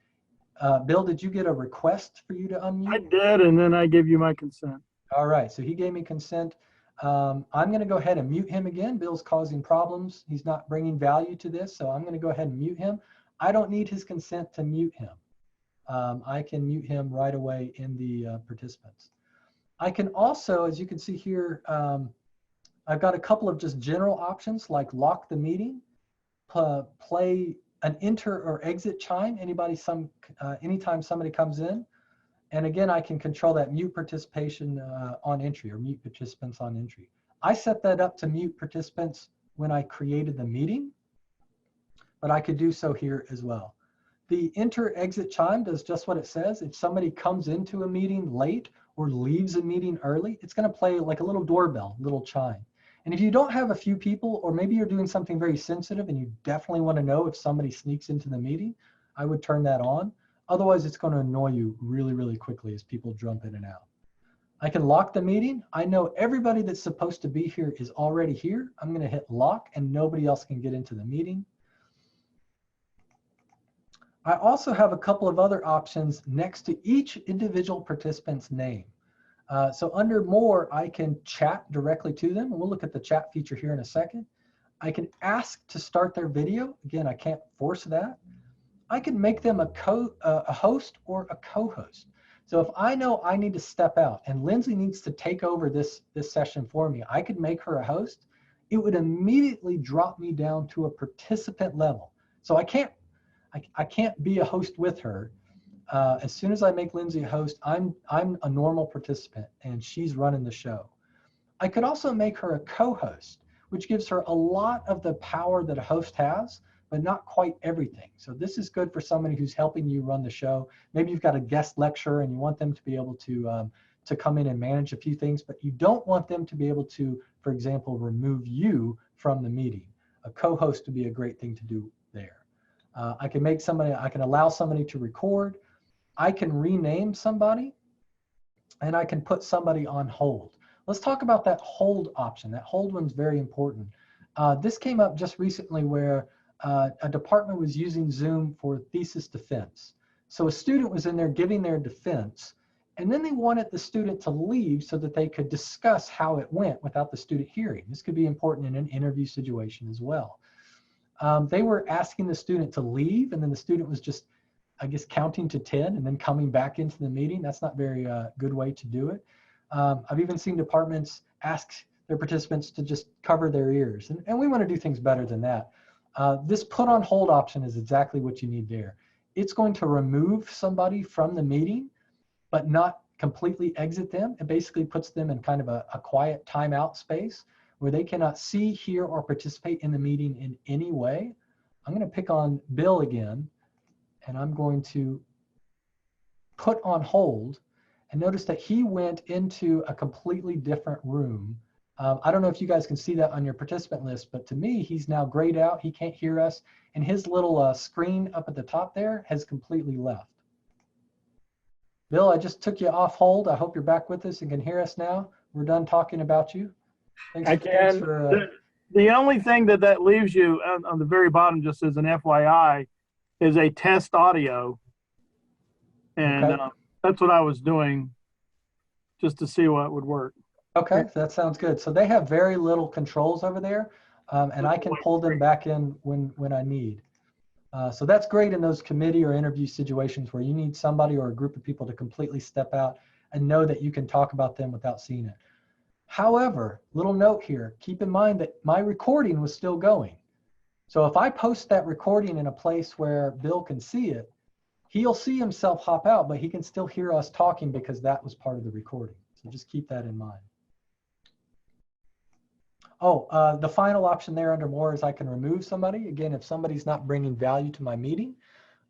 S1: Bill, did you get a request for you to unmute?
S2: I did, and then I give you my consent.
S1: All right, so he gave me consent. I'm going to go ahead and mute him again. Bill's causing problems. He's not bringing value to this, so I'm going to go ahead and mute him. I don't need his consent to mute him. I can mute him right away in the participants. I can also, as you can see here, I've got a couple of just general options like lock the meeting, play an enter or exit chime anytime somebody comes in. And again, I can control that mute participation on entry or mute participants on entry. I set that up to mute participants when I created the meeting, but I could do so here as well. The enter exit chime does just what it says. If somebody comes into a meeting late or leaves a meeting early, it's going to play like a little doorbell, little chime. And if you don't have a few people, or maybe you're doing something very sensitive and you definitely want to know if somebody sneaks into the meeting, I would turn that on. Otherwise, it's going to annoy you really, really quickly as people jump in and out. I can lock the meeting. I know everybody that's supposed to be here is already here. I'm going to hit lock and nobody else can get into the meeting. I also have a couple of other options next to each individual participant's name. So under more, I can chat directly to them. And we'll look at the chat feature here in a second. I can ask to start their video. Again, I can't force that. I can make them a host or a co-host. So if I know I need to step out and Lindsay needs to take over this session for me, I could make her a host. It would immediately drop me down to a participant level. So I can't be a host with her. As soon as I make Lindsay a host, I'm a normal participant and she's running the show. I could also make her a co-host, which gives her a lot of the power that a host has, but not quite everything. So this is good for somebody who's helping you run the show. Maybe you've got a guest lecturer and you want them to be able to come in and manage a few things, but you don't want them to be able to, for example, remove you from the meeting. A co-host would be a great thing to do there. I can allow somebody to record. I can rename somebody and I can put somebody on hold. Let's talk about that hold option. That hold one's very important. This came up just recently where a department was using Zoom for thesis defense. So a student was in there giving their defense, and then they wanted the student to leave so that they could discuss how it went without the student hearing. This could be important in an interview situation as well. They were asking the student to leave, and then the student was just, I guess, counting to 10 and then coming back into the meeting. That's not very good way to do it. I've even seen departments ask their participants to just cover their ears, and we want to do things better than that. This put on hold option is exactly what you need there. It's going to remove somebody from the meeting, but not completely exit them. It basically puts them in kind of a quiet timeout space where they cannot see, hear, or participate in the meeting in any way. I'm going to pick on Bill again, and I'm going to put on hold, and notice that he went into a completely different room. I don't know if you guys can see that on your participant list, but to me, he's now grayed out. He can't hear us, and his little screen up at the top there has completely left. Bill, I just took you off hold. I hope you're back with us and can hear us now. We're done talking about you.
S2: I can. The only thing that leaves you on the very bottom, just as an FYI, is a test audio. And okay. That's what I was doing just to see what would work.
S1: Okay, that sounds good. So they have very little controls over there, and I can pull them back in when I need. So that's great in those committee or interview situations where you need somebody or a group of people to completely step out and know that you can talk about them without seeing it. However, little note here, keep in mind that my recording was still going. So if I post that recording in a place where Bill can see it, he'll see himself hop out, but he can still hear us talking because that was part of the recording. So just keep that in mind. Oh, the final option there under more is I can remove somebody. Again, if somebody's not bringing value to my meeting,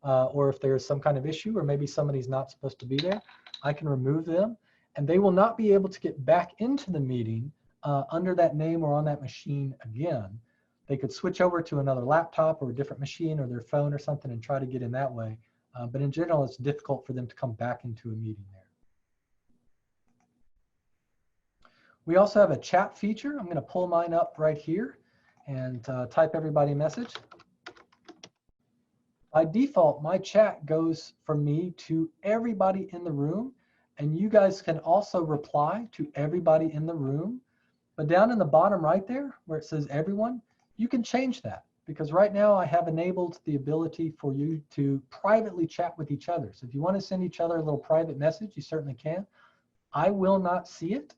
S1: or if there's some kind of issue, or maybe somebody's not supposed to be there, I can remove them, and they will not be able to get back into the meeting under that name or on that machine again. They could switch over to another laptop or a different machine or their phone or something and try to get in that way. But in general, it's difficult for them to come back into a meeting there. We also have a chat feature. I'm going to pull mine up right here and type everybody a message. By default, my chat goes from me to everybody in the room, and you guys can also reply to everybody in the room. But down in the bottom right there, where it says everyone, you can change that, because right now I have enabled the ability for you to privately chat with each other. So if you want to send each other a little private message, you certainly can. I will not see it,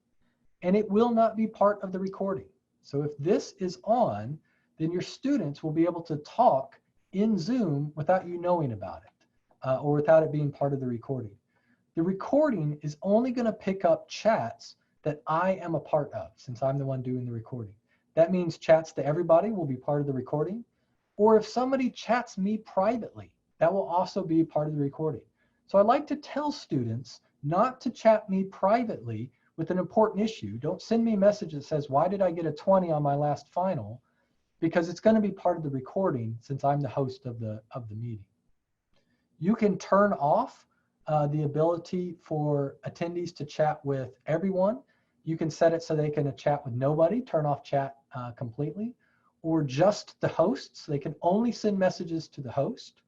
S1: and it will not be part of the recording. So if this is on, then your students will be able to talk in Zoom without you knowing about it, or without it being part of the recording. The recording is only going to pick up chats that I am a part of, since I'm the one doing the recording. That means chats to everybody will be part of the recording. Or if somebody chats me privately, that will also be part of the recording. So I like to tell students not to chat me privately with an important issue. Don't send me a message that says, why did I get a 20 on my last final? Because it's going to be part of the recording, since I'm the host of the meeting. You can turn off the ability for attendees to chat with everyone. You can set it so they can chat with nobody, turn off chat completely, or just the hosts. They can only send messages to the host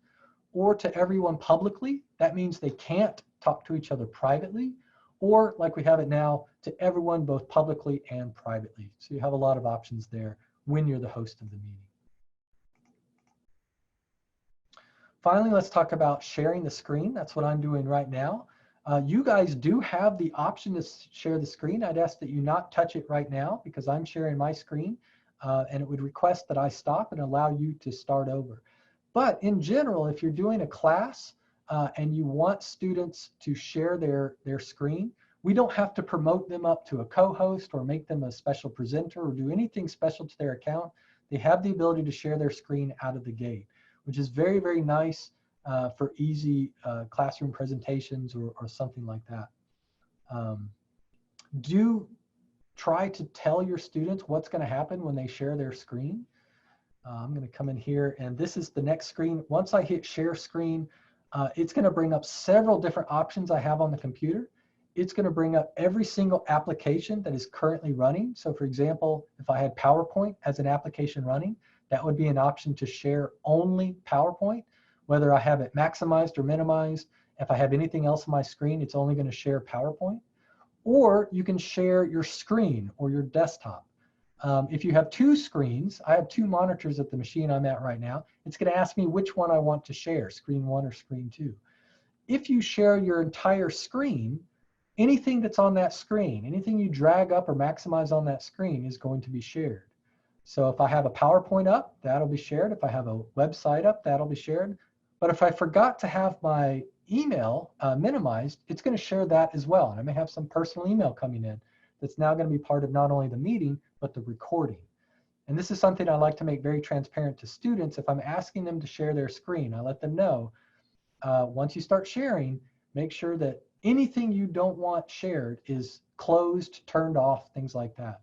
S1: or to everyone publicly. That means they can't talk to each other privately, or like we have it now, to everyone both publicly and privately. So you have a lot of options there when you're the host of the meeting. Finally, let's talk about sharing the screen. That's what I'm doing right now. You guys do have the option to share the screen. I'd ask that you not touch it right now, because I'm sharing my screen, and it would request that I stop and allow you to start over. But in general, if you're doing a class and you want students to share their screen, we don't have to promote them up to a co-host or make them a special presenter or do anything special to their account. They have the ability to share their screen out of the gate, which is very, very nice for easy classroom presentations or something like that. Do try to tell your students what's going to happen when they share their screen. I'm going to come in here, and this is the next screen. Once I hit share screen, it's going to bring up several different options I have on the computer. It's going to bring up every single application that is currently running. So for example, if I had PowerPoint as an application running, that would be an option to share only PowerPoint, whether I have it maximized or minimized. If I have anything else on my screen, it's only going to share PowerPoint. Or you can share your screen or your desktop. If you have two screens, I have two monitors at the machine I'm at right now. It's going to ask me which one I want to share, screen 1 or screen 2. If you share your entire screen, anything that's on that screen, anything you drag up or maximize on that screen is going to be shared. So if I have a PowerPoint up, that'll be shared. If I have a website up, that'll be shared. But if I forgot to have my email minimized, it's going to share that as well. And I may have some personal email coming in that's now going to be part of not only the meeting, but the recording. And this is something I like to make very transparent to students. If I'm asking them to share their screen, I let them know, once you start sharing, make sure that anything you don't want shared is closed, turned off, things like that.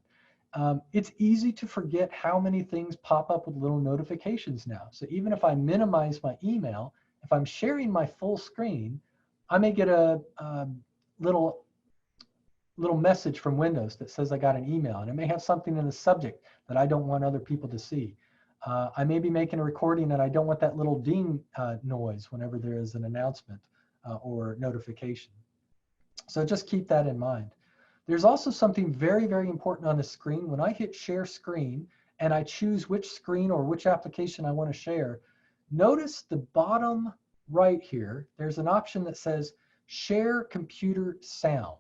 S1: It's easy to forget how many things pop up with little notifications now. So even if I minimize my email, if I'm sharing my full screen, I may get a little message from Windows that says I got an email, and it may have something in the subject that I don't want other people to see. I may be making a recording and I don't want that little ding noise whenever there is an announcement or notification. So just keep that in mind. There's also something very, very important on the screen. When I hit share screen and I choose which screen or which application I want to share, notice the bottom right here, there's an option that says share computer sound.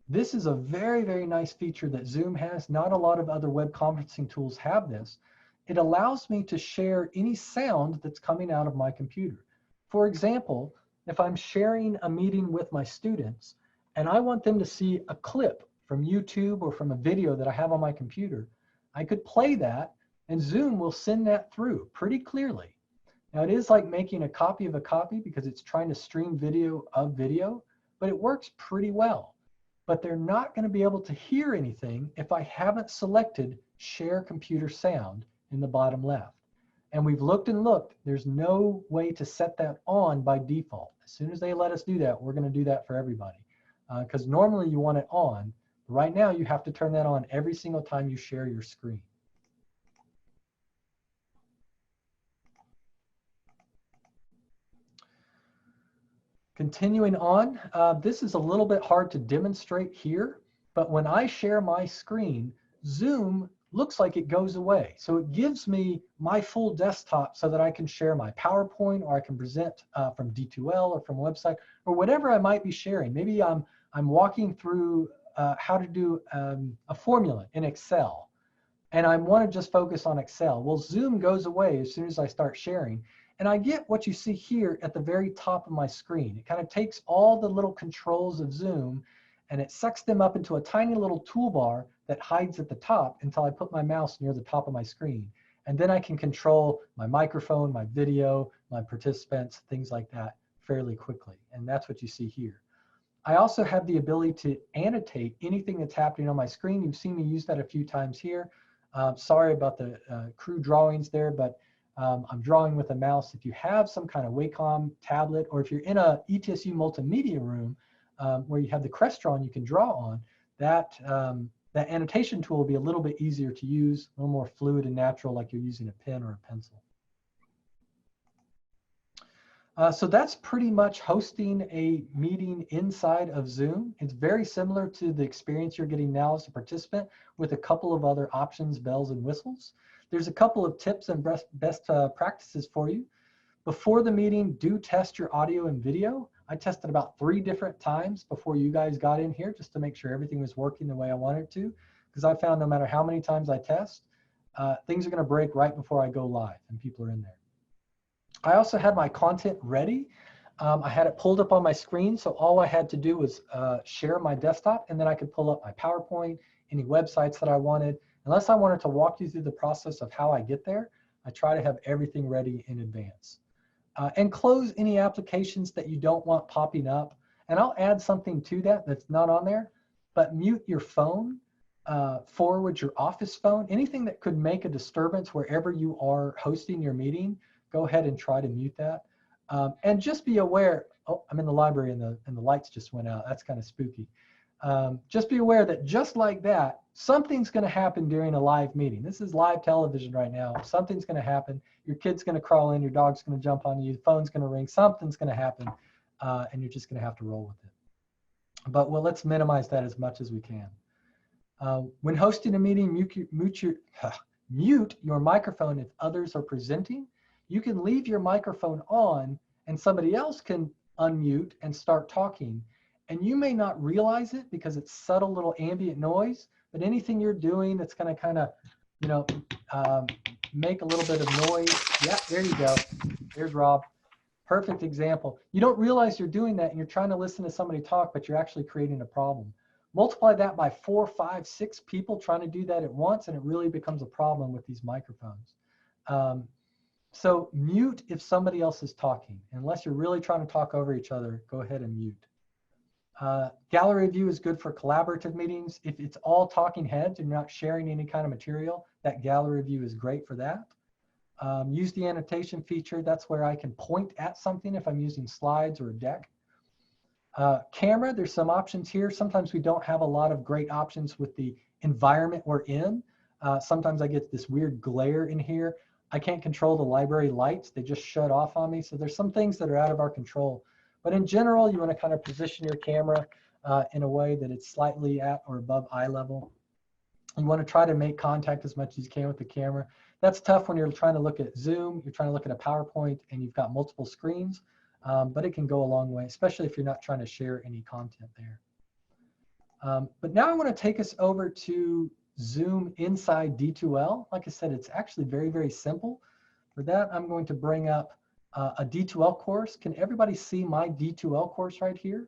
S1: This is a very, very nice feature that Zoom has. Not a lot of other web conferencing tools have this. It allows me to share any sound that's coming out of my computer. For example, if I'm sharing a meeting with my students and I want them to see a clip from YouTube or from a video that I have on my computer, I could play that and Zoom will send that through pretty clearly. Now it is like making a copy of a copy because it's trying to stream video of video, but it works pretty well. But they're not going to be able to hear anything if I haven't selected Share Computer Sound in the bottom left. And we've looked and looked. There's no way to set that on by default. As soon as they let us do that, we're going to do that for everybody. Because normally you want it on. Right now, you have to turn that on every single time you share your screen. Continuing on, this is a little bit hard to demonstrate here, but when I share my screen, Zoom looks like it goes away. So it gives me my full desktop so that I can share my PowerPoint, or I can present from D2L or from a website, or whatever I might be sharing. Maybe I'm walking through how to do a formula in Excel, and I want to just focus on Excel. Well, Zoom goes away as soon as I start sharing. And I get what you see here at the very top of my screen. It kind of takes all the little controls of Zoom and it sucks them up into a tiny little toolbar that hides at the top until I put my mouse near the top of my screen. And then I can control my microphone, my video, my participants, things like that fairly quickly. And that's what you see here. I also have the ability to annotate anything that's happening on my screen. You've seen me use that a few times here. Sorry about the crude drawings there, but I'm drawing with a mouse. If you have some kind of Wacom tablet, or if you're in a ETSU multimedia room where you have the Crestron you can draw on, that annotation tool will be a little bit easier to use, a little more fluid and natural, like you're using a pen or a pencil. So that's pretty much hosting a meeting inside of Zoom. It's very similar to the experience you're getting now as a participant, with a couple of other options, bells and whistles. There's a couple of tips and best practices for you. Before the meeting, do test your audio and video. I tested about 3 different times before you guys got in here, just to make sure everything was working the way I wanted it to. Because I found no matter how many times I test, things are going to break right before I go live and people are in there. I also had my content ready. I had it pulled up on my screen, so all I had to do was share my desktop, and then I could pull up my PowerPoint, any websites that I wanted. Unless I wanted to walk you through the process of how I get there, I try to have everything ready in advance. And close any applications that you don't want popping up. And I'll add something to that that's not on there, but mute your phone, forward your office phone, anything that could make a disturbance wherever you are hosting your meeting. Go ahead and try to mute that. And just be aware, oh, I'm in the library and the lights just went out. That's kind of spooky. Just be aware that just like that, something's going to happen during a live meeting. This is live television right now. Something's going to happen. Your kid's going to crawl in, your dog's going to jump on you, the phone's going to ring, something's going to happen, and you're just going to have to roll with it. But well, let's minimize that as much as we can. When hosting a meeting, mute your microphone if others are presenting. You can leave your microphone on and somebody else can unmute and start talking. And you may not realize it because it's subtle little ambient noise, but anything you're doing that's going to kind of, make a little bit of noise. Yeah, there you go. There's Rob. Perfect example. You don't realize you're doing that and you're trying to listen to somebody talk, but you're actually creating a problem. Multiply that by 4, 5, 6 people trying to do that at once, and it really becomes a problem with these microphones. So mute if somebody else is talking. Unless you're really trying to talk over each other, go ahead and mute. Gallery view is good for collaborative meetings. If it's all talking heads and you're not sharing any kind of material, that gallery view is great for that. Use the annotation feature. That's where I can point at something if I'm using slides or a deck. Camera, there's some options here. Sometimes we don't have a lot of great options with the environment we're in. Sometimes I get this weird glare in here. I can't control the library lights. They just shut off on me. So there's some things that are out of our control. But in general, you want to kind of position your camera in a way that it's slightly at or above eye level. You want to try to make contact as much as you can with the camera. That's tough when you're trying to look at Zoom, you're trying to look at a PowerPoint, and you've got multiple screens. But it can go a long way, especially if you're not trying to share any content there. But now I want to take us over to Zoom inside D2L. Like I said, it's actually very, very simple. For that, I'm going to bring up a D2L course. Can everybody see my D2L course right here?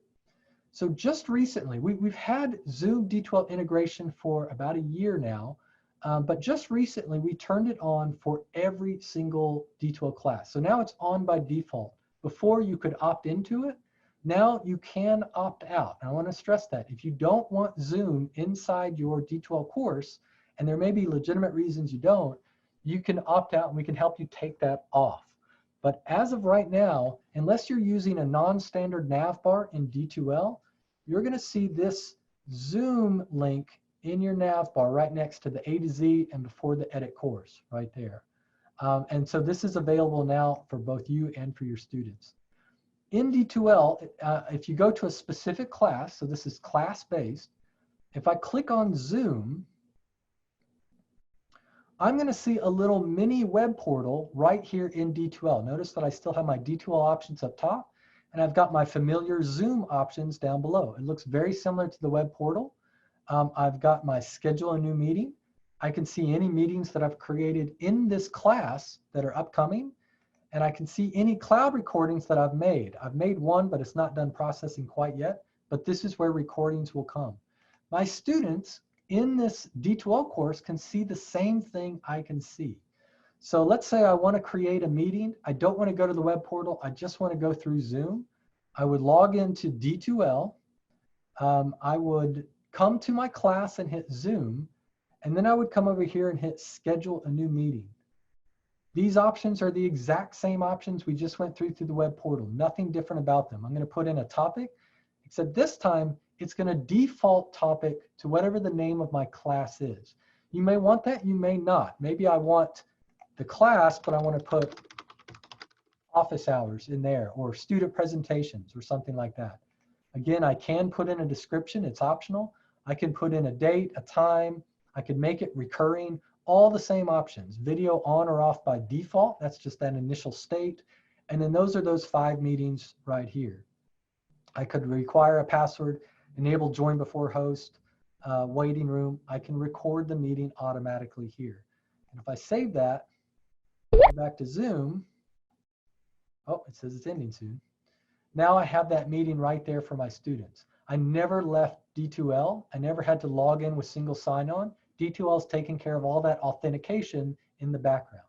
S1: So just recently, we've had Zoom D2L integration for about a year now, but just recently we turned it on for every single D2L class. So now it's on by default. Before you could opt into it, Now you can opt out. And I want to stress that if you don't want Zoom inside your D2L course, and there may be legitimate reasons you don't, you can opt out and we can help you take that off. But as of right now, unless you're using a non-standard nav bar in D2L, you're going to see this Zoom link in your nav bar right next to the A to Z and before the edit course right there. And so this is available now for both you and for your students. In D2L, if you go to a specific class, so this is class-based, if I click on Zoom, I'm going to see a little mini web portal right here in D2L. Notice that I still have my D2L options up top, and I've got my familiar Zoom options down below. It looks very similar to the web portal. I've got my schedule a new meeting. I can see any meetings that I've created in this class that are upcoming, and I can see any cloud recordings that I've made. I've made one, but it's not done processing quite yet, but this is where recordings will come. My students in this D2L course can see the same thing I can see. So let's say I want to create a meeting. I don't want to go to the web portal. I just want to go through Zoom. I would log into D2L. I would come to my class and hit Zoom, and then I would come over here and hit schedule a new meeting. These options are the exact same options we just went through the web portal. Nothing different about them. I'm going to put in a topic, except this time it's going to default topic to whatever the name of my class is. You may want that, you may not. Maybe I want the class, but I want to put office hours in there or student presentations or something like that. Again, I can put in a description, it's optional. I can put in a date, a time, I can make it recurring, all the same options. Video on or off by default, that's just that initial state. And then those are those 5 meetings right here. I could require a password, enable join before host, waiting room. I can record the meeting automatically here. And if I save that, go back to Zoom. Oh, it says it's ending soon. Now I have that meeting right there for my students. I never left D2L. I never had to log in with single sign-on. D2L is taking care of all that authentication in the background.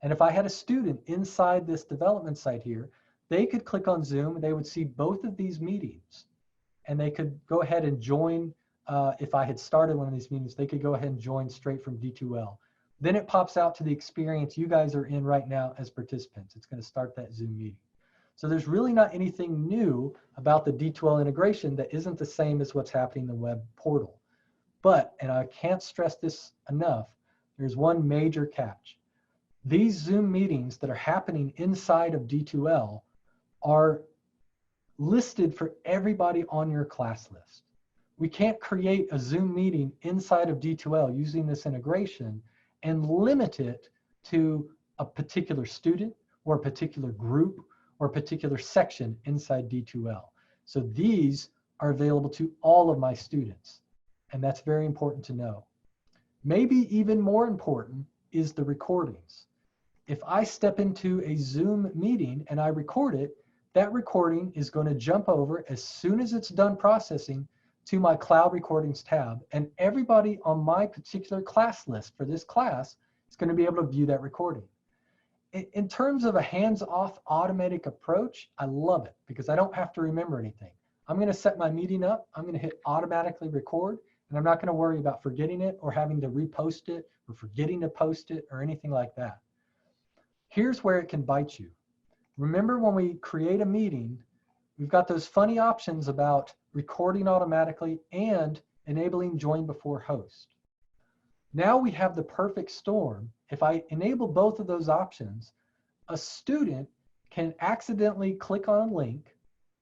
S1: And if I had a student inside this development site here, they could click on Zoom and they would see both of these meetings. And they could go ahead and join, if I had started one of these meetings, they could go ahead and join straight from D2L. Then it pops out to the experience you guys are in right now as participants. It's going to start that Zoom meeting. So there's really not anything new about the D2L integration that isn't the same as what's happening in the web portal. But, and I can't stress this enough, there's one major catch. These Zoom meetings that are happening inside of D2L are listed for everybody on your class list. We can't create a Zoom meeting inside of D2L using this integration and limit it to a particular student or a particular group or a particular section inside D2L. So these are available to all of my students. And that's very important to know. Maybe even more important is the recordings. If I step into a Zoom meeting and I record it, that recording is going to jump over as soon as it's done processing to my cloud recordings tab. And everybody on my particular class list for this class is going to be able to view that recording. In terms of a hands-off automatic approach, I love it because I don't have to remember anything. I'm going to set my meeting up. I'm going to hit automatically record. And I'm not going to worry about forgetting it or having to repost it or forgetting to post it or anything like that. Here's where it can bite you. Remember when we create a meeting, we've got those funny options about recording automatically and enabling join before host. Now we have the perfect storm. If I enable both of those options, a student can accidentally click on a link,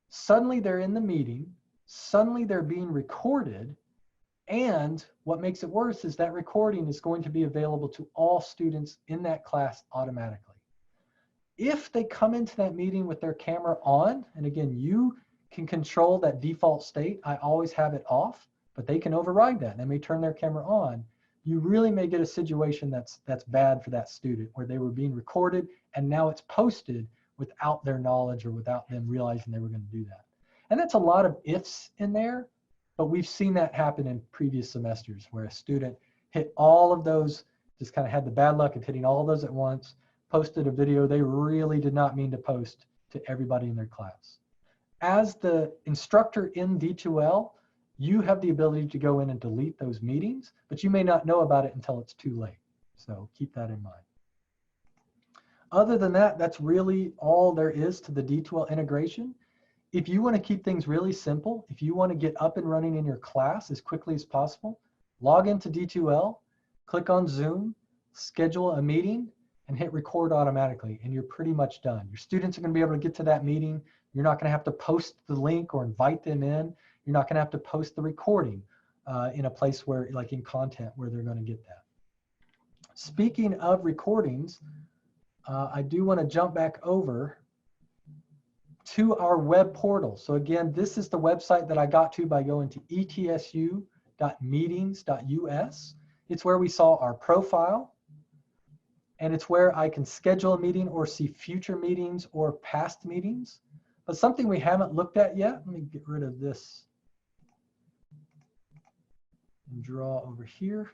S1: suddenly they're in the meeting, suddenly they're being recorded, and what makes it worse is that recording is going to be available to all students in that class automatically. If they come into that meeting with their camera on, and again, you can control that default state. I always have it off, but they can override that. They may turn their camera on. You really may get a situation that's bad for that student where they were being recorded and now it's posted without their knowledge or without them realizing they were going to do that. And that's a lot of ifs in there. But we've seen that happen in previous semesters where a student hit all of those, just kind of had the bad luck of hitting all of those at once, posted a video they really did not mean to post to everybody in their class. as the instructor in D2L, you have the ability to go in and delete those meetings, but you may not know about it until it's too late. So keep that in mind. Other than that, that's really all there is to the D2L integration. If you want to keep things really simple, if you want to get up and running in your class as quickly as possible, log into D2L, click on Zoom, schedule a meeting, and hit record automatically, and you're pretty much done. Your students are going to be able to get to that meeting. You're not going to have to post the link or invite them in. You're not going to have to post the recording in a place where, like in content, where they're going to get that. Speaking of recordings, I do want to jump back over to our web portal. So again, this is the website that I got to by going to etsu.meetings.us. It's where we saw our profile, and it's where I can schedule a meeting or see future meetings or past meetings. But something we haven't looked at yet, let me get rid of this and draw over here,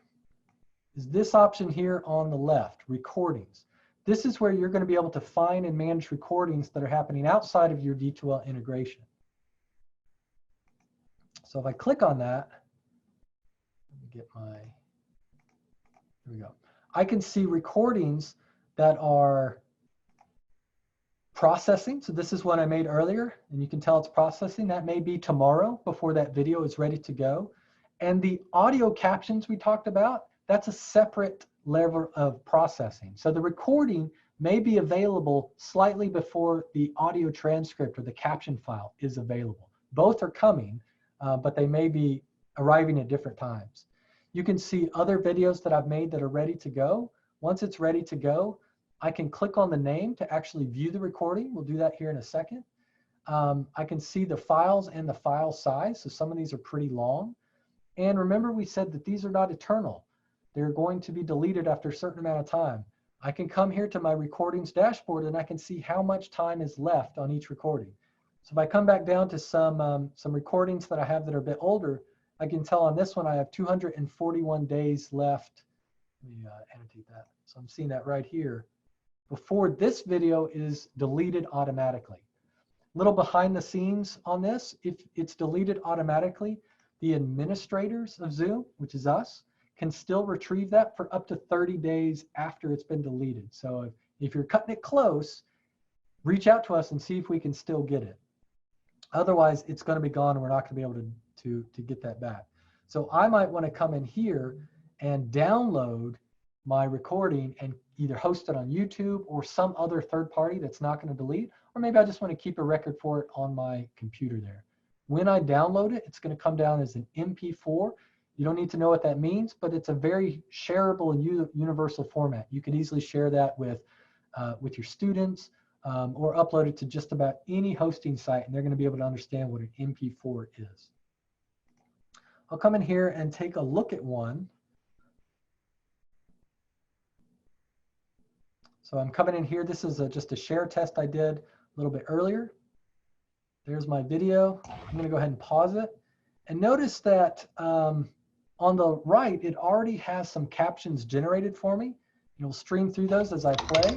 S1: is this option here on the left, recordings. This is where you're going to be able to find and manage recordings that are happening outside of your D2L integration. So if I click on that, let me get my, here we go. I can see recordings that are processing. So this is what I made earlier, and you can tell it's processing. That may be tomorrow before that video is ready to go. And the audio captions we talked about, that's a separate level of processing. So the recording may be available slightly before the audio transcript or the caption file is available. Both are coming, but they may be arriving at different times. You can see other videos that I've made that are ready to go. Once it's ready to go, I can click on the name to actually view the recording. We'll do that here in a second. I can see the files and the file size. So some of these are pretty long. And remember, we said that these are not eternal. They're going to be deleted after a certain amount of time. I can come here to my recordings dashboard and I can see how much time is left on each recording. So if I come back down to some recordings that I have that are a bit older, I can tell on this one I have 241 days left. Let me annotate that. So I'm seeing that right here. Before this video is deleted automatically. Little behind the scenes on this, if it's deleted automatically, the administrators of Zoom, which is us, can still retrieve that for up to 30 days after it's been deleted. So if you're cutting it close, reach out to us and see if we can still get it. Otherwise, it's going to be gone and we're not going to be able to get that back. So I might want to come in here and download my recording and either host it on YouTube or some other third party that's not going to delete, or maybe I just want to keep a record for it on my computer there. When I download it, it's going to come down as an MP4. You don't need to know what that means, but it's a very shareable and universal format. You can easily share that with your students or upload it to just about any hosting site, and they're going to be able to understand what an MP4 is. I'll come in here and take a look at one. So I'm coming in here. This is just a share test I did a little bit earlier. There's my video. I'm going to go ahead and pause it. And notice that on the right, it already has some captions generated for me. It'll stream through those as I play.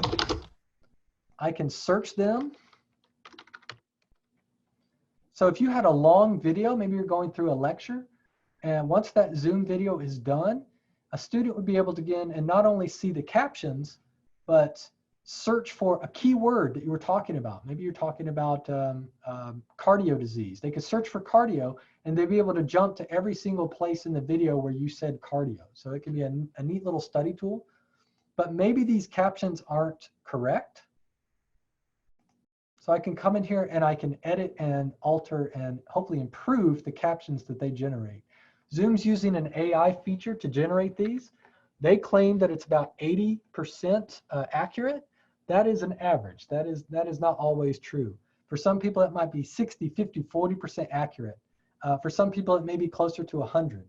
S1: I can search them. So if you had a long video, maybe you're going through a lecture, and once that Zoom video is done, a student would be able to get in and not only see the captions, but search for a keyword that you were talking about. Maybe you're talking about cardio disease. They could search for cardio and they'd be able to jump to every single place in the video where you said cardio. So it can be a neat little study tool, but maybe these captions aren't correct. So I can come in here and I can edit and alter and hopefully improve the captions that they generate. Zoom's using an AI feature to generate these. They claim that it's about 80% accurate. That is an average. That is not always true. For some people, it might be 60, 50, 40% accurate. For some people, it may be closer to 100.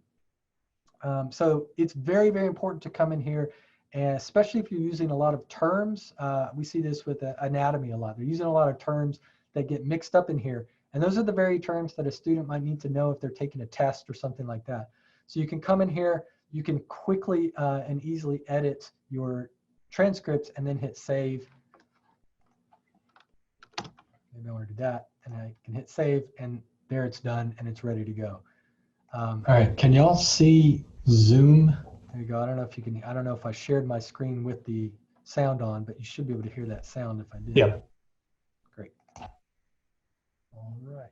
S1: So it's very, very important to come in here, and especially if you're using a lot of terms. We see this with anatomy a lot. They're using a lot of terms that get mixed up in here. And those are the very terms that a student might need to know if they're taking a test or something like that. So you can come in here, you can quickly and easily edit your transcripts and then hit save. maybe I want to do that, and I can hit save, and there it's done, and it's ready to go. All right, can y'all see Zoom? There you go. I don't know if you can. I don't know if I shared my screen with the sound on, but you should be able to hear that sound if I did.
S3: Yeah.
S1: Great. All right.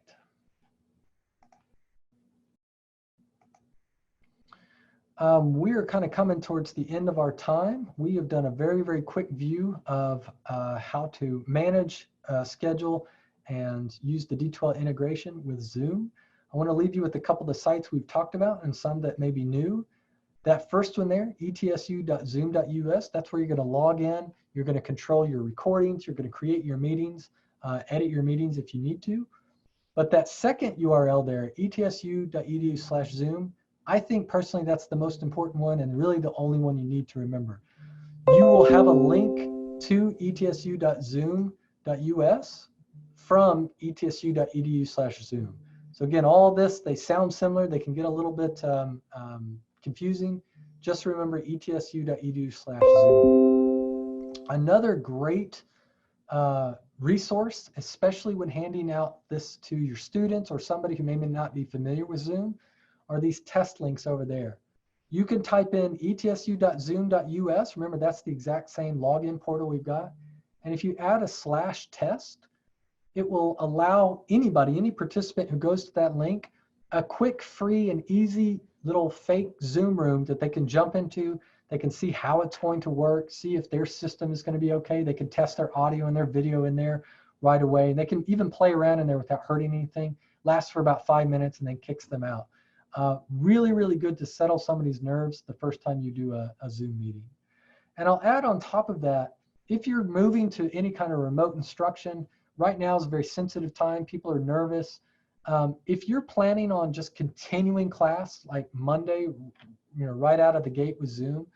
S1: We are kind of coming towards the end of our time. We have done a very, very quick view of how to manage, schedule, and use the D2L integration with Zoom. I want to leave you with a couple of the sites we've talked about and some that may be new. That first one there, etsu.zoom.us, that's where you're going to log in. You're going to control your recordings. You're going to create your meetings, edit your meetings if you need to. But that second URL there, etsu.edu/Zoom, I think personally that's the most important one and really the only one you need to remember. You will have a link to etsu.zoom.us from etsu.edu/Zoom. So again, all this, they sound similar. They can get a little bit confusing. Just remember etsu.edu/Zoom. Another great resource, especially when handing out this to your students or somebody who may not be familiar with Zoom, are these test links over there. You can type in etsu.zoom.us. Remember, that's the exact same login portal we've got. And if you add a /test, it will allow anybody, any participant who goes to that link, a quick, free, and easy little fake Zoom room that they can jump into. They can see how it's going to work, see if their system is going to be okay. They can test their audio and their video in there right away. And they can even play around in there without hurting anything. Lasts for about 5 minutes and then kicks them out. Really, really good to settle somebody's nerves the first time you do a Zoom meeting. And I'll add on top of that, if you're moving to any kind of remote instruction, right now is a very sensitive time. People are nervous. If you're planning on just continuing class like Monday, right out of the gate with Zoom,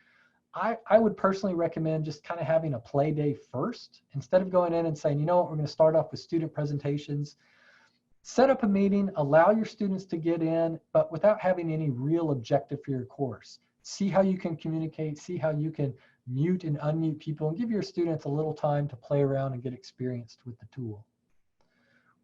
S1: I would personally recommend just kind of having a play day first instead of going in and saying, you know what, we're going to start off with student presentations. Set up a meeting, allow your students to get in, but without having any real objective for your course. See how you can communicate, see how you can mute and unmute people, and give your students a little time to play around and get experienced with the tool.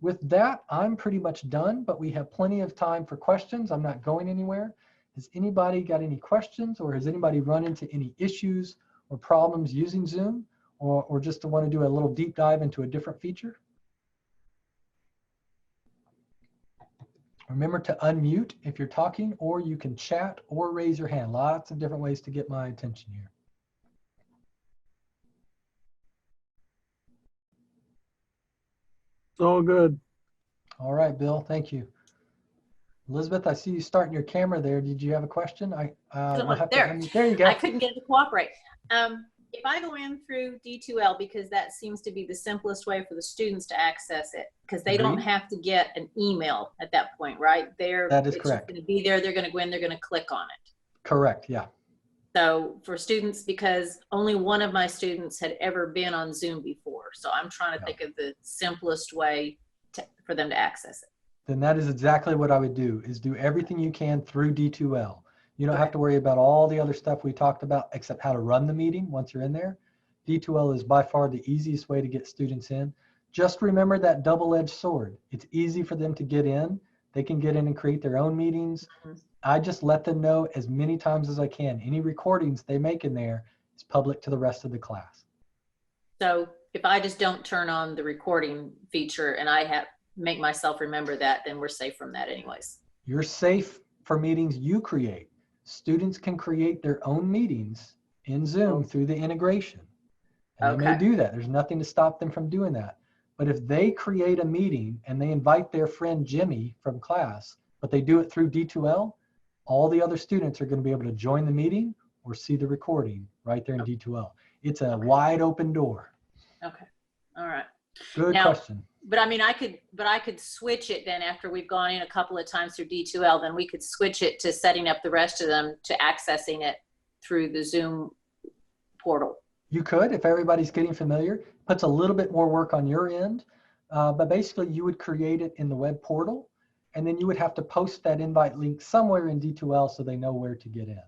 S1: With that, I'm pretty much done, but we have plenty of time for questions. I'm not going anywhere. Has anybody got any questions, or has anybody run into any issues or problems using Zoom, or just to want to do a little deep dive into a different feature? Remember to unmute if you're talking, or you can chat or raise your hand. Lots of different ways to get my attention here.
S2: It's all good.
S1: All right, Bill, thank you. Elizabeth, I see you starting your camera there. Did you have a question?
S4: There
S1: you go.
S4: I couldn't get it to cooperate. If I go in through D2L, because that seems to be the simplest way for the students to access it, because they don't have to get an email at that point, right?
S1: That is correct.
S4: It's going to be there. They're going to go in. They're going to click on it.
S1: Correct. Yeah.
S4: So for students, because only one of my students had ever been on Zoom before, so I'm trying to think of the simplest way for them to access it.
S1: Then that is exactly what I would do, is do everything you can through D2L. You don't have to worry about all the other stuff we talked about, except how to run the meeting once you're in there. D2L is by far the easiest way to get students in. Just remember that double-edged sword. It's easy for them to get in. They can get in and create their own meetings. I just let them know as many times as I can. Any recordings they make in there is public to the rest of the class.
S4: So if I just don't turn on the recording feature and I make myself remember that, then we're safe from that anyways.
S1: You're safe for meetings you create. Students can create their own meetings in Zoom through the integration. And they may do that. There's nothing to stop them from doing that. But if they create a meeting and they invite their friend Jimmy from class, but they do it through D2L, all the other students are going to be able to join the meeting or see the recording right there in D2L. It's a wide open door.
S4: Okay. All right.
S1: Good question.
S4: But I mean, I could switch it then after we've gone in a couple of times through D2L, then we could switch it to setting up the rest of them to accessing it through the Zoom portal.
S1: You could, if everybody's getting familiar. Puts a little bit more work on your end, but basically you would create it in the web portal, and then you would have to post that invite link somewhere in D2L so they know where to get in.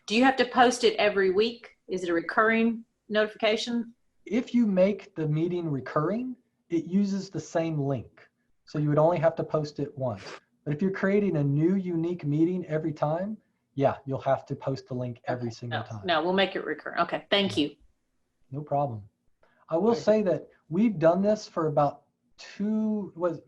S4: Do you have to post it every week? Is it a recurring notification?
S1: If you make the meeting recurring, it uses the same link. So you would only have to post it once. But if you're creating a new unique meeting every time, yeah, you'll have to post the link every single time.
S4: No, we'll make it recurrent. Okay, thank you.
S1: No problem. I will say that we've done this for about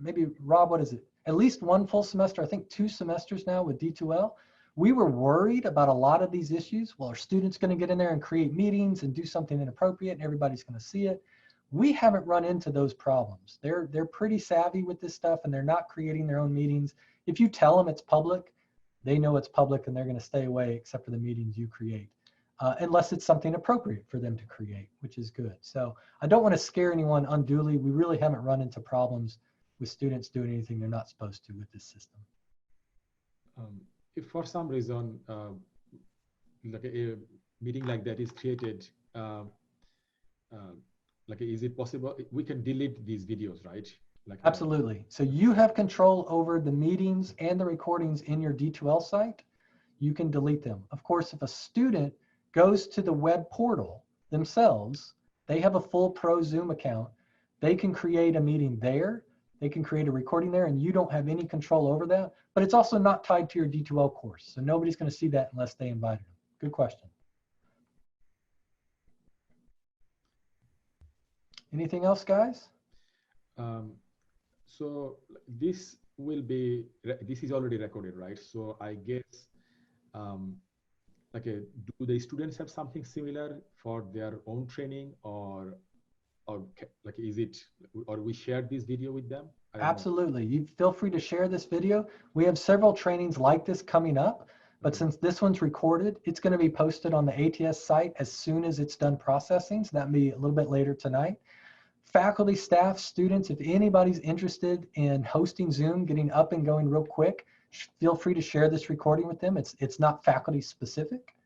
S1: maybe Rob, what is it? At least one full semester, I think 2 semesters now with D2L. We were worried about a lot of these issues. Well, are students going to get in there and create meetings and do something inappropriate and everybody's going to see it? We haven't run into those problems. They're pretty savvy with this stuff and they're not creating their own meetings. If you tell them it's public, they know it's public and they're going to stay away except for the meetings you create. Unless it's something appropriate for them to create, which is good. So I don't want to scare anyone unduly. We really haven't run into problems with students doing anything they're not supposed to with this system.
S3: If for some reason, like a meeting like that is created, like is it possible we can delete these videos, right? Like
S1: absolutely. So you have control over the meetings and the recordings in your D2L site. You can delete them. Of course, if a student goes to the web portal themselves, they have a full pro Zoom account. They can create a meeting there. They can create a recording there and you don't have any control over that, but it's also not tied to your D2L course. So nobody's going to see that unless they invited them. Good question. Anything else, guys?
S3: So this is already recorded, right? So I guess, do the students have something similar for their own training or like is it, or we share this video with them?
S1: Absolutely. You feel free to share this video. We have several trainings like this coming up, but since this one's recorded, it's going to be posted on the ATS site as soon as it's done processing. So that'll be a little bit later tonight. Faculty, staff, students, if anybody's interested in hosting Zoom, getting up and going real quick, feel free to share this recording with them. It's not faculty specific.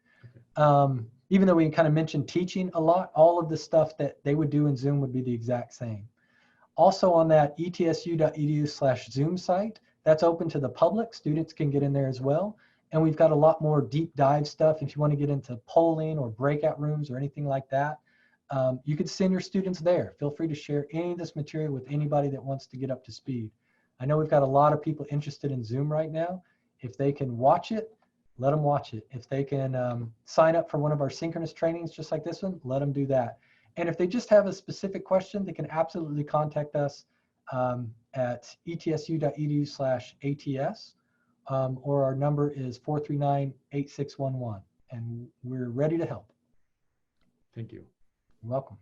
S1: Even though we kind of mentioned teaching a lot, all of the stuff that they would do in Zoom would be the exact same. Also on that etsu.edu/Zoom site, that's open to the public. Students can get in there as well. And we've got a lot more deep dive stuff. If you want to get into polling or breakout rooms or anything like that, you could send your students there. Feel free to share any of this material with anybody that wants to get up to speed. I know we've got a lot of people interested in Zoom right now. If they can watch it, let them watch it. If they can sign up for one of our synchronous trainings just like this one, let them do that. And if they just have a specific question, they can absolutely contact us at etsu.edu/ATS, or our number is 439-8611, and we're ready to help.
S3: Thank you.
S1: You're welcome.